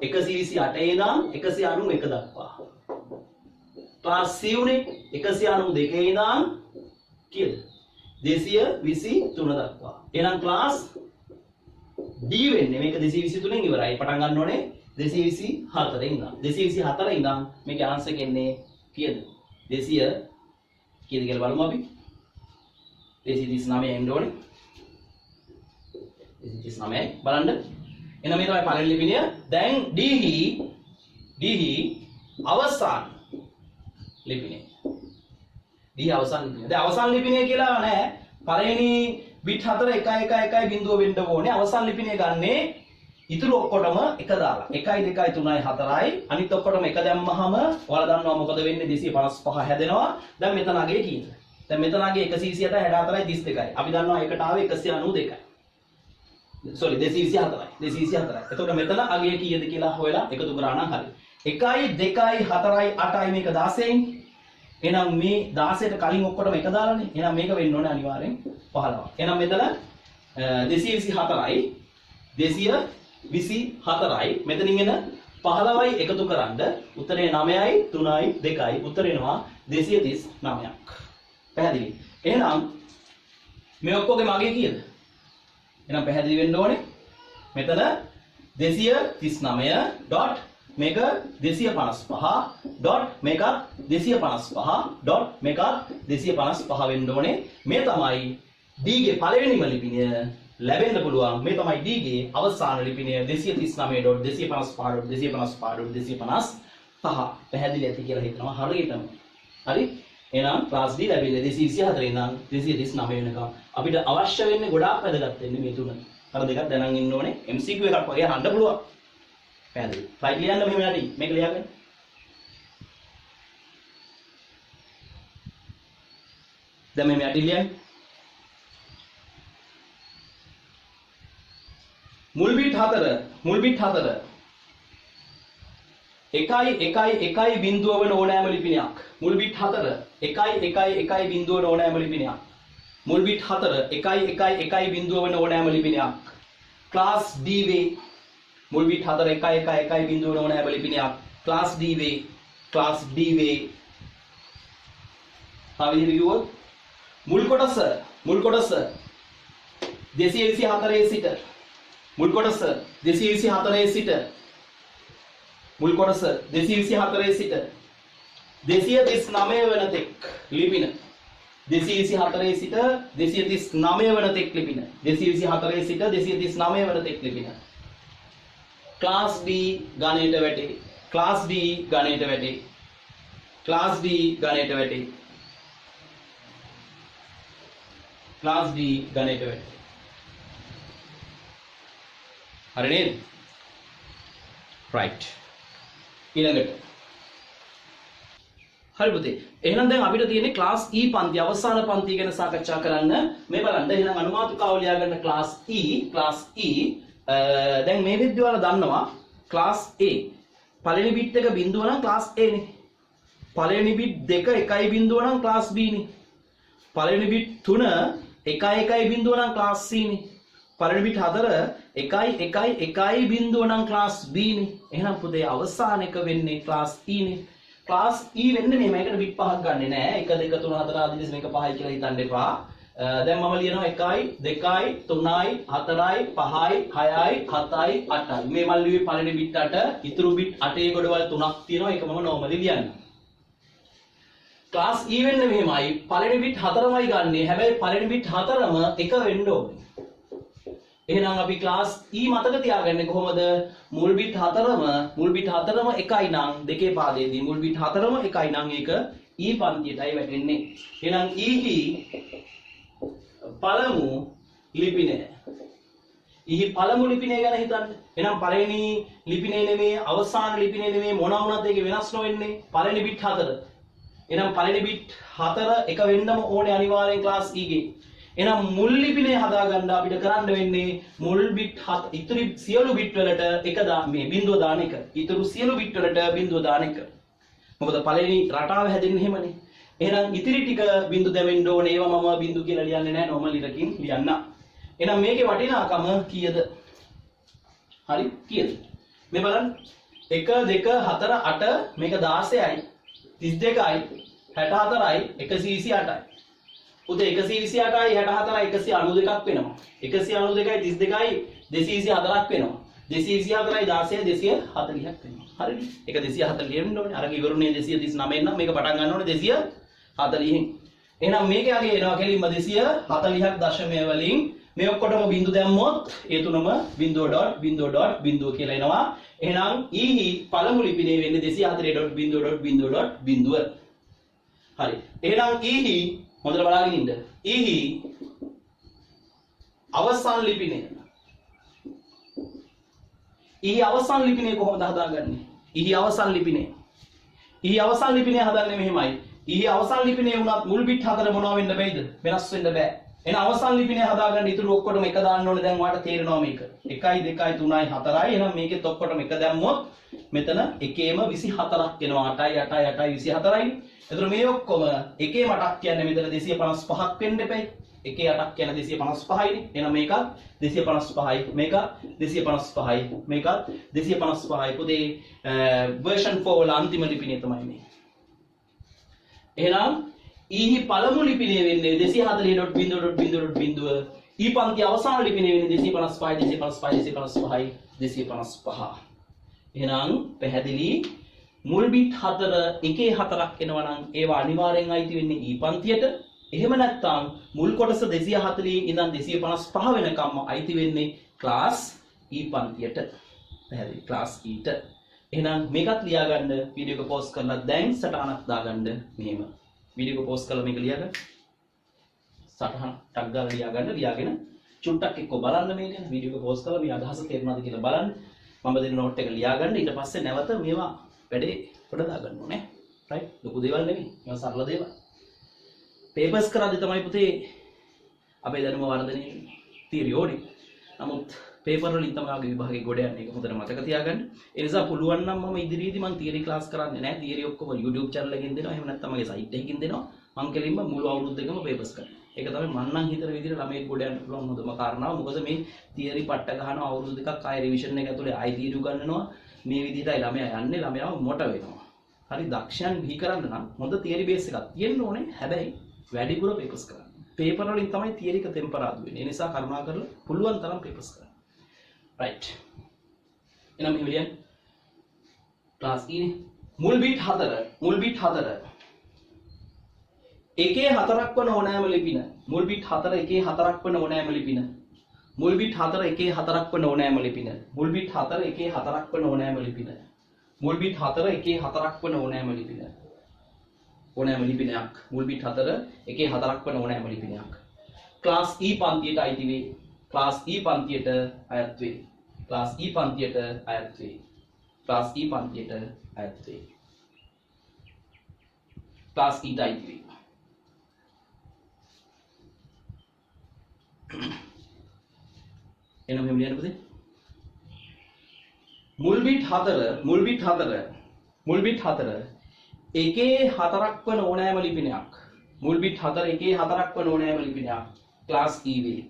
128 ඉඳන් 191 දක්වා. ක්ලාස් C උනේ 192 ඉඳන් කීයද? 223 දක්වා. එහෙනම් ක්ලාස් D වෙන්නේ මේක 223 ඉවරයි. පටන් ගන්න ඕනේ 224 ඉඳන් 224 ඉඳන් මේකේ ආන්සර් එක එන්නේ කීයද 200 කීයද කියලා බලමු අපි 239 එන්න ඕනේ 239 බලන්න එහෙනම් මේ තමයි පළවෙනි ලිපිනය දැන් D අවසාන ලිපිනය D අවසාන ලිපිනය දැන් අවසාන ලිපිනය කියලා නෑ පළවෙනි බිට් 4 1 1 1 බිඳුව වෙන්න ඕනේ අවසාන ලිපිනය ගන්නේ ඉතුරු ඔක්කොටම එක දාලා 1 2 3 4යි අනිත් ඔක්කොටම එක දැම්මහම ඔයාලා දන්නවා මොකද වෙන්නේ 255 හැදෙනවා දැන් මෙතන අගේ කීයද දැන් මෙතන අගේ 128 64යි 32යි අපි දන්නවා එකට ආවේ 192යි sorry 224යි එතකොට මෙතන අගේ කීයද කියලා හොයලා එකතු කරා නම් හරි 1යි 2යි 4යි 8යි මේක 16යි එහෙනම් මේ 16ට කලින් ඔක්කොටම එක දාලානේ එහෙනම් මේක වෙන්න ඕනේ අනිවාර්යෙන් 15ක් එහෙනම් මෙතන 224යි 224යි මෙතනින් එන 15යි එකතු කරන්ද උත්තරේ 9යි 3යි 2යි උත්තර එනවා 239ක් පැහැදිලි එහෙනම් මේ ඔක්කොගේ මගේ කීයද එහෙනම් පැහැදිලි වෙන්න ඕනේ මෙතන 239 ඩොට් මේක 255 ඩොට් මේක 255 ඩොට් මේක 255 වෙන්න ඕනේ මේ තමයි D ගේ පළවෙනිම ලිපිනය ලැබෙන්න පුළුවන් මේ තමයි D ගේ අවසාන ලිපිනය 239.255.255.255 පැහැදිලි ඇති කියලා හිතනවා හරියටම හරි එහෙනම් ක්ලාස් D ලැබෙන්නේ 224 ඉඳන් 239 වෙනකම් අපිට අවශ්‍ය වෙන්නේ ගොඩාක් වැදගත් වෙන්නේ මේ තුන අර දෙකක් දැනන් ඉන්න ඕනේ MCQ එකක් වගේ අහන්න පුළුවන් පැහැදිලි ෆ්ලයිට් ලියන්න මෙහෙම යටි මේක ලියාගන්න දැන් මෙහෙම යටි ලියන්න මුල් බිට් 4 1 බිඳුව වන ඕනෑම ලිපිනයක් මුල් බිට් 4 1 බිඳුව වන ඕනෑම ලිපිනයක් මුල් බිට් 4 1 බිඳුව වන ඕනෑම ලිපිනයක් ක්ලාස් D වේ මුල් බිට් 4 1 බිඳුව වන ඕනෑම ලිපිනයක් ක්ලාස් D වේ තව විදිහට මුල් කොටස 224 සිට මුල් කොටස 224 සිට 239 වන තෙක් ලිපින 224 සිට 239 වන තෙක් ලිපින 224 සිට 239 වන තෙක් ලිපින ක්ලාස් D ගණයට වැටේ ක්ලාස් D ගණයට වැටේ ක්ලාස් D ගණයට වැටේ ක්ලාස් D ගණයට වැටේ හරි නේද right ඊළඟට හරි පුතේ එහෙනම් දැන් අපිට තියෙන්නේ ක්ලාස් E පන්ති අවසාන පන්ති ගැන සාකච්ඡා කරන්න මේ බලන්න එහෙනම් අනුමාතුකාව ලියා ගන්න ක්ලාස් E දැන් මේ විදිහට ඔයාලා දන්නවා ක්ලාස් A පළවෙනි බිට් එක බිඳුව නම් ක්ලාස් A නේ පළවෙනි බිට් දෙක 1 බිඳුව නම් ක්ලාස් B නේ පළවෙනි බිට් 3 1 බිඳුව නම් ක්ලාස් C නේ පළවෙනි බිට් 4 1 බිඳුව නම් ක්ලාස් B නේ එහෙනම් පුතේ අවසාන එක වෙන්නේ ක්ලාස් E නේ ක්ලාස් E වෙන්නේ මේ මේකට බිට් පහක් ගන්නෙ නෑ 1 2 3 4 ආදී ලෙස මේක 5යි කියලා හිතන්න එපා දැන් මම ලියනවා 1යි 2යි 3යි 4යි 5යි 6යි 7යි 8යි මේ මල් ලියුවේ පළවෙනි බිට් 8 ඉතුරු බිට් 8 ගොඩවල් 3ක් තියෙනවා ඒක මම නෝමලි ලියන්න ක්ලාස් E වෙන්නේ මෙහෙමයි පළවෙනි බිට් 4මයි ගන්නෙ හැබැයි පළවෙනි බිට් 4ම 1 වෙන්න ඕනේ එහෙනම් අපි ක්ලාස් E මතක තියාගන්නේ කොහොමද මුල් බිට් 4ම 1යි නම් දෙකේ පාදයේදී මුල් බිට් 4ම 1යි නම් ඒක E පන්තියටයි වැටෙන්නේ එහෙනම් E පළමු ලිපිනය පළමු ලිපිනය ගැන හිතන්න එහෙනම් පළවෙනි ලිපිනය නෙමෙයි අවසාන ලිපිනය නෙමෙයි මොන වුණත් ඒකේ වෙනස් නොවෙන්නේ පළවෙනි බිට් 4 එහෙනම් පළවෙනි බිට් 4 එක වෙන්නම ඕනේ අනිවාර්යෙන් ක්ලාස් E ගේ එහෙනම් මුල් ලිපිනේ හදාගන්න අපිට කරන්න වෙන්නේ මුල් බිට් 7 ඉතුරු සියලු බිට් වලට එක මේ බිඳුව දාන එක. ඉතුරු සියලු බිට් වලට බිඳුව දාන එක. මොකද පළවෙනි රටාව හැදෙන්නේ එහෙමනේ. එහෙනම් ඉතිරි ටික බිඳු දැවෙන්න ඕනේ. ඒවා මම බිඳු කියලා ලියන්නේ නැහැ. නෝමල් ඉරකින් ලියන්න. එහෙනම් මේකේ වටිනාකම කීයද? හරි කීයද? මේ බලන්න 1 2 4 8 මේක 16යි 32යි 64යි 128යි උදේ 128යි 64යි 192ක් වෙනවා 192යි 32යි 224ක් වෙනවා 224යි 16යි 240ක් වෙනවා. හරිද? ඒක 240 වෙන්න ඕනේ. අර ඉවරුනේ 239 නම් මේක පටන් ගන්න ඕනේ 240න්. එහෙනම් මේකේ අගේ එනවා කෙලින්ම 240ක් දශමය වලින් මේ ඔක්කොටම බිංදු දැම්මොත් ඒ තුනම බිංදුව ඩොට් බිංදුව ඩොට් බිංදුව කියලා එනවා. එහෙනම් ඊහි පළමු ලිපිනේ වෙන්නේ 240.බිංදුව. හරි. එහෙනම් ඊහි හොඳට බලාගෙන ඉන්න. ඊහි අවසාන ලිපිනේ. ඊහි අවසාන ලිපිනේ කොහොමද හදාගන්නේ? ඊහි අවසාන ලිපිනේ. ඊහි අවසාන ලිපිනේ හදන්නේ මෙහෙමයි. ඊහි අවසාන ලිපිනේ වුණත් මුල් බිට් හතර මොනවා වෙන්න බැයිද? වෙනස් වෙන්න බෑ. එහෙනම් අවසාන ලිපිනේ හදාගන්න ඉතුරු ඔක්කොටම එක දාන්න ඕනේ. දැන් ඔයාලට තේරෙනවා මේක. 1යි 2යි 3යි 4යි. එහෙනම් මේකෙත් ඔක්කොටම එක දැම්මොත් මෙතන එකේම 24ක් එනවා. 8යි 8යි 8යි 24යි. එතකොට මේ ඔක්කොම එකේ 8ක් කියන්නේ මෙතන 255ක් වෙන්න එපයි. එකේ 8ක් කියන්නේ 255යිනේ. එහෙනම් මේකත් 255යි. මේකත් 255යි. මේකත් 255යි. පුතේ version 4 වල අන්තිම ලිපිනේ තමයි මේ. එහෙනම් ඊහි පළමු ලිපිනේ වෙන්නේ 240.බිංදුව. ඊ පන්ති අවසාන ලිපිනේ වෙන්නේ 255. එහෙනම් පැහැදිලි මුල් බිට් 4 එකේ 4ක් එනවා නම් ඒවා අනිවාර්යෙන් අයිති වෙන්නේ ඊ පන්තියට. එහෙම නැත්නම් මුල් කොටස 240 ඉඳන් 255 වෙනකම්ම අයිති වෙන්නේ ක්ලාස් ඊ පන්තියට. පැහැදිලි ක්ලාස් ඊට. එහෙනම් මේකත් ලියාගන්න වීඩියෝ එක පෝස්ට් කරලා දැන් සටහනක් දාගන්න මෙහෙම. වීඩියෝ එක පෝස්ට් කරලා මේක ලියාගන්න. සටහන ටග් ගාලා ලියාගෙන චුට්ටක් එක්ක බලන්න මේක. වීඩියෝ එක පෝස්ට් කරලා මේ අදහස තේරුණාද කියලා බලන්න. මම දෙන නෝට් එක ලියාගන්න. ඊට පස්සේ නැවත මේවා වැඩේ පොඩ දාගන්න ඕනේ. රයිට්? ලොකු දේවල් නෙමෙයි. මේවා සරල දේවල්. පේපර්ස් කරද්දී තමයි පුතේ අපේ දැනුම වර්ධනය වෙන්නේ. තියරි ඕනේ. නමුත් පේපර් වලින් තමයි ආගේ විභාගේ ගොඩ යන්නේ. ඒක හොඳට මතක තියාගන්න. ඒ නිසා පුළුවන් නම් මම ඉදිරියේදී මම තියරි ක්ලාස් කරන්නේ නැහැ. තියරි ඔක්කොම YouTube channel එකකින් දෙනවා. එහෙම නැත්නම් මගේ site එකකින් දෙනවා. මම කෙලින්ම මුළු අවුරුද්ද දෙකම පේපර්ස් කරනවා. ඒක තමයි මම නම් හිතන විදිහට ළමයි ගොඩ යන්න පුළුවන් හොඳම කාරණාව. මොකද මේ තියරි පට්ට ගහනවා අවුරුදු දෙකක් ආයෙ රිවිෂන් එක ඇතුලේ ආයෙ තියරි උගන්වනවා. මේ විදිහටයි ළමයා යන්නේ. ළමයාව මොට වෙනවා. හරි දක්ෂයන් බිහි කරන්න නම් හොඳ තියරි බේස් එකක් තියෙන්න ඕනේ. හැබැයි වැඩිපුර පේපර්ස් කරන්න. පේපර් වලින් තමයි තියරි එක ටෙම්පරාදු වෙන්නේ. ඒ නිසා කරුණාකරලා පුළුවන් තරම් පේපර්ස් කරන්න. right එහෙනම් මෙහෙම ලියන්න. ක්ලාස් E මුල් බිට් 4 එකේ 4ක් වන ඕනෑම ලිපින. මුල් බිට් 4 එකේ 4ක් වන ඕනෑම ලිපින. මුල් බිට් 4 එකේ 4ක් වන ඕනෑම ලිපින. මුල් බිට් 4 එකේ 4ක් වන ඕනෑම ලිපින. මුල් බිට් 4 එකේ 4ක් වන ඕනෑම ලිපින. ඕනෑම ලිපිනයක්. මුල් බිට් 4 එකේ 4ක් වන ඕනෑම ලිපිනයක්. ක්ලාස් E පන්තියට අයිති වේ. ක්ලාස් E පන්තියට අයත් වේ. ක්ලාස් E පන්තියට අයත් වේ. ක්ලාස් E පන්තියට අයත් වේ. ක්ලාස් E අයිති වේ. එනම් මෙහෙම ලියන්න පුතේ. මුල් බිට් 4 එකේ 4ක් වන ඕනෑම ලිපිනයක්. මුල් බිට් 4 එකේ 4ක් වන ඕනෑම ලිපිනයක්. ක්ලාස් E වේ.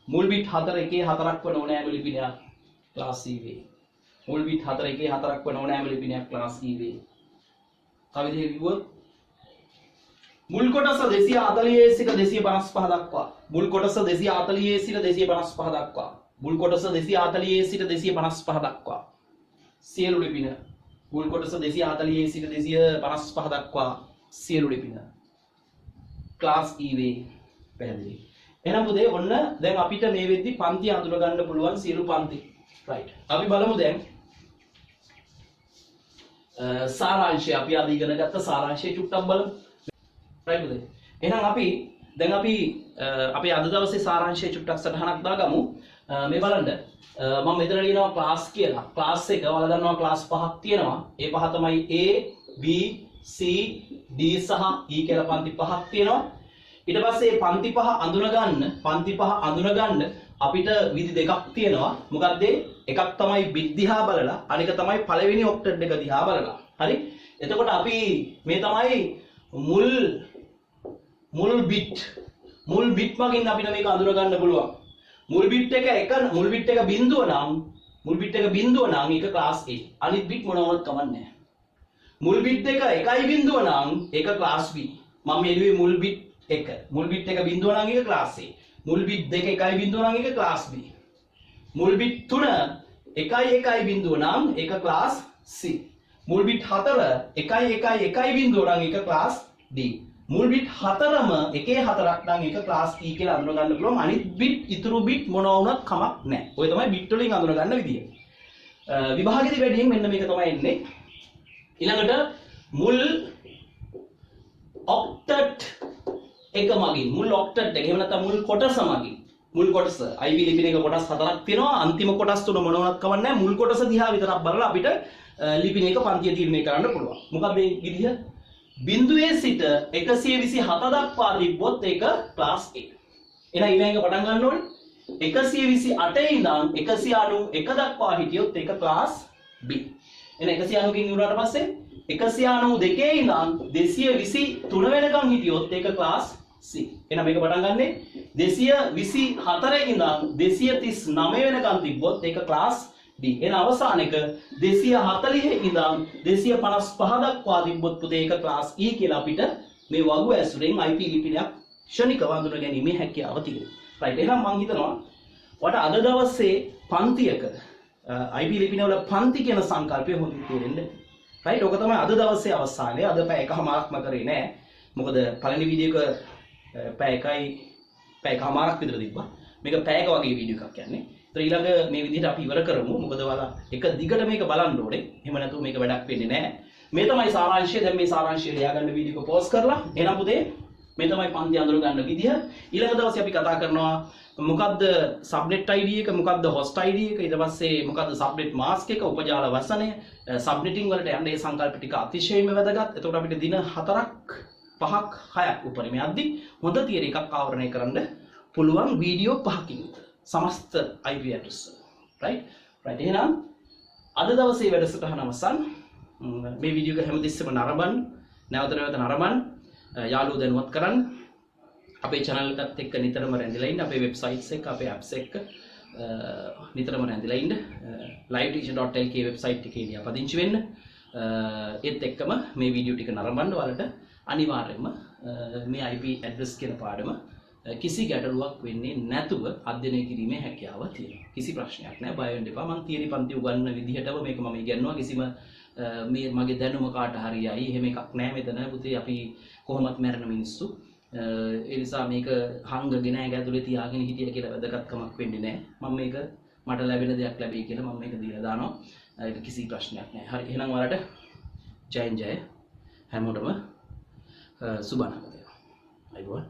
මුල් බිට් 4 එකේ 4ක් වන ඕනෑම ලිපිනයක්. ක්ලාස් E වේ. මුල් බිට් 4 එකේ 4ක් වන ඕනෑම ලිපිනයක්. ක්ලාස් E වේ. තව විදිහකට කිව්වොත් මුල් කොටස 240 සිට 255 දක්වා. මුල් කොටස 240 සිට 255 දක්වා. මුල් කොටස 240 සිට 255 දක්වා. සියලු ලිපින. මුල් කොටස 240 සිට 255 දක්වා සියලු ලිපින. ක්ලාස් E වේ. පැහැදිලි. එහෙනම් පුතේ ඔන්න දැන් අපිට මේ වෙද්දි පන්ති අඳුර ගන්න පුළුවන් සියලු පන්ති. right. අපි බලමු දැන් සාරාංශය අපි අද ඉගෙන ගත්ත සාරාංශය චුට්ටක් බලමු. right පුතේ. එහෙනම් අපි අපේ අද දවසේ සාරාංශය චුට්ටක් සටහනක් දාගමු. මේ බලන්න මම මෙතන ලියනවා ක්ලාස් කියලා. ක්ලාස් එක ඔයාලා දන්නවා ක්ලාස් පහක් තියෙනවා. ඒ පහ තමයි A, B, C, D සහ E කියලා පන්ති පහක් තියෙනවා. ඊට පස්සේ පන්ති පහ අඳුනගන්න අපිට විදි දෙකක් තියෙනවා. මොකක්ද එකක් තමයි බිට් දිහා බලලා අනික තමයි පළවෙනි ඔක්ටට් එක දිහා බලලා. හරි? එතකොට අපි මේ තමයි මුල් බිට් මගින් අපිට මේක අඳුර ගන්න පුළුවන්. මුල් බිට් එක බිඳුව නම් ඒක ක්ලාස් A. අනිත් බිට් මොනවවත් කමන්නේ නැහැ. මුල් බිට් එක 1 බිඳුව නම් ඒක ක්ලාස් B. මම එළුවේ මුල් බිට් 1. මුල් බිට් එක බිඳුව නම් ඒක ක්ලාස් A. මුල් බිට් 2 1 බිඳුව නම් ඒක ක්ලාස් B. මුල් බිට් 3 1 බිඳුව නම් ඒක ක්ලාස් C. මුල් බිට් 4 1 බිඳුව නම් ඒක ක්ලාස් D. මුල් බිට් 4ම 1 4ක් නම් ඒක ක්ලාස් E කියලා අඳුන ගන්න පුළුවන්. අනිත් බිට් ඉතුරු බිට් මොනවා වුණත් කමක් නැහැ. ඔය තමයි බිට් වලින් අඳුන ගන්න විදිය. විභාගෙදි වැඩියෙන් මෙන්න මේක තමයි එන්නේ. ඊළඟට මුල් ඔක්ටට් එක මගින් මුල් ඔක්ටට් එක එහෙම නැත්නම් මුල් කොටස මගින් මුල් කොටස IB ලිපින එක කොටස් 4ක් තියෙනවා. අන්තිම කොටස් තුන මොනවත් කවන්නේ නැහැ. මුල් කොටස දිහා විතරක් බලලා අපිට ලිපින එක පන්තිය තීරණය කරන්න පුළුවන්. මොකද මේ විදිහ බිඳුවේ සිට 127 දක්වා තිබ්බොත් ඒක ක්ලාස් A. එහෙනම් ඊළඟ පටන් ගන්න ඕනේ 128 ඉඳන් 191 දක්වා හිටියොත් ඒක ක්ලාස් B. එහෙනම් 190 කින් ඉවරනට පස්සේ 192 ඉඳන් 223 වෙනකන් හිටියොත් ඒක ක්ලාස් C. එහෙනම් මේක පටන් ගන්නෙ 224 ඉඳන් 239 වෙනකන් තිබ්බොත් ඒක ක්ලාස් D. එහෙනම් අවසාන එක 240 ඉඳන් 255 දක්වා තිබ්බොත් පුතේ ඒක ක්ලාස් E කියලා අපිට මේ වගු ඇසුරෙන් IP ලිපිනයක් ක්ෂණිකව හඳුනා ගැනීමේ හැකියාව තියෙනවා. රයිට්. එහෙනම් මම හිතනවා ඔයාලට අද දවසේ පන්තියක IP ලිපින වල පන්ති කියන සංකල්පය හොඳින් තේරෙන්න. රයිට්. ඔක තමයි අද දවසේ අවසානයේ. අද පැය එකමාරක්ම කරේ නෑ. මොකද පළවෙනි වීඩියෝ එක පැය එකමාරක් විතර තිබ්බා. මේක පැයක වගේ වීඩියෝ එකක් යන්නේ. ඒතර ඊළඟ මේ විදිහට අපි ඉවර කරමු. මොකද ඔයාලා එක දිගට මේක බලන්න ඕනේ. එහෙම නැතුව මේක වැඩක් වෙන්නේ නෑ. මේ තමයි සාරාංශය. දැන් මේ සාරාංශය ලියා ගන්න වීඩියෝ එක පෝස්ට් කරලා. එහෙනම් පුතේ මේ තමයි පන්ති අඳුර ගන්න විදිහ. ඊළඟ දවසේ අපි කතා කරනවා මොකද්ද සබ්නෙට් ID එක, මොකද්ද හොස්ට් ID එක, ඊට පස්සේ මොකද්ද සබ්නෙට් මාස්ක් එක, උපජාල වසනය, සබ්නෙටින් වලට යන්න මේ සංකල්ප ටික අතිශයින්ම වැදගත්. එතකොට අපිට දින 4ක් 5ක් 6ක් උපරිම යද්දි හොඳ තියරි එකක් ආවරණය කරන්න පුළුවන් වීඩියෝ 5කින් විතර. සමස්ත IP address. right. එහෙනම් අද දවසේ වැඩසටහන අවසන්. මේ වීඩියෝ එක හැමතිස්සෙම නරඹන්න, නැවත නරඹන්න, යාළුවෝ දැනුවත් කරන්න. අපේ channel එකත් එක්ක නිතරම රැඳිලා ඉන්න, අපේ websites එක, අපේ apps එක නිතරම රැඳිලා ඉන්න. liveteacher.lk website එකේ ලියාපදිංචි වෙන්න. ඒත් එක්කම මේ වීඩියෝ ටික නරඹන්න ඔයාලට අනිවාර්යයෙන්ම මේ IP address කියන පාඩම කිසි ගැටලුවක් වෙන්නේ නැතුව අධ්‍යයනය කිරීමේ හැකියාව තියෙනවා. කිසි ප්‍රශ්නයක් නැහැ. බය වෙන්න එපා. මම තියරි පන්ති උගන්වන විදිහටම මේක මම ඉගෙනනවා. කිසිම මේ මගේ දැනුම කාට හරියයි එහෙම එකක් නැහැ මෙතන. පුතේ අපි කොහොමත් මැරෙන මිනිස්සු. ඒ නිසා මේක හංගගෙන ඇඟ ඇතුලේ තියාගෙන හිටිය කියලා වැදගත්කමක් වෙන්නේ නැහැ. මම මේක මට ලැබෙන දෙයක් ලැබෙයි කියලා මම මේක දීලා දානවා. ඒක කිසි ප්‍රශ්නයක් නැහැ. හරි. එහෙනම් ඔයාලට ජයෙන් ජය හැමෝටම සුබ අනාගතයක්. අයිබෝන්.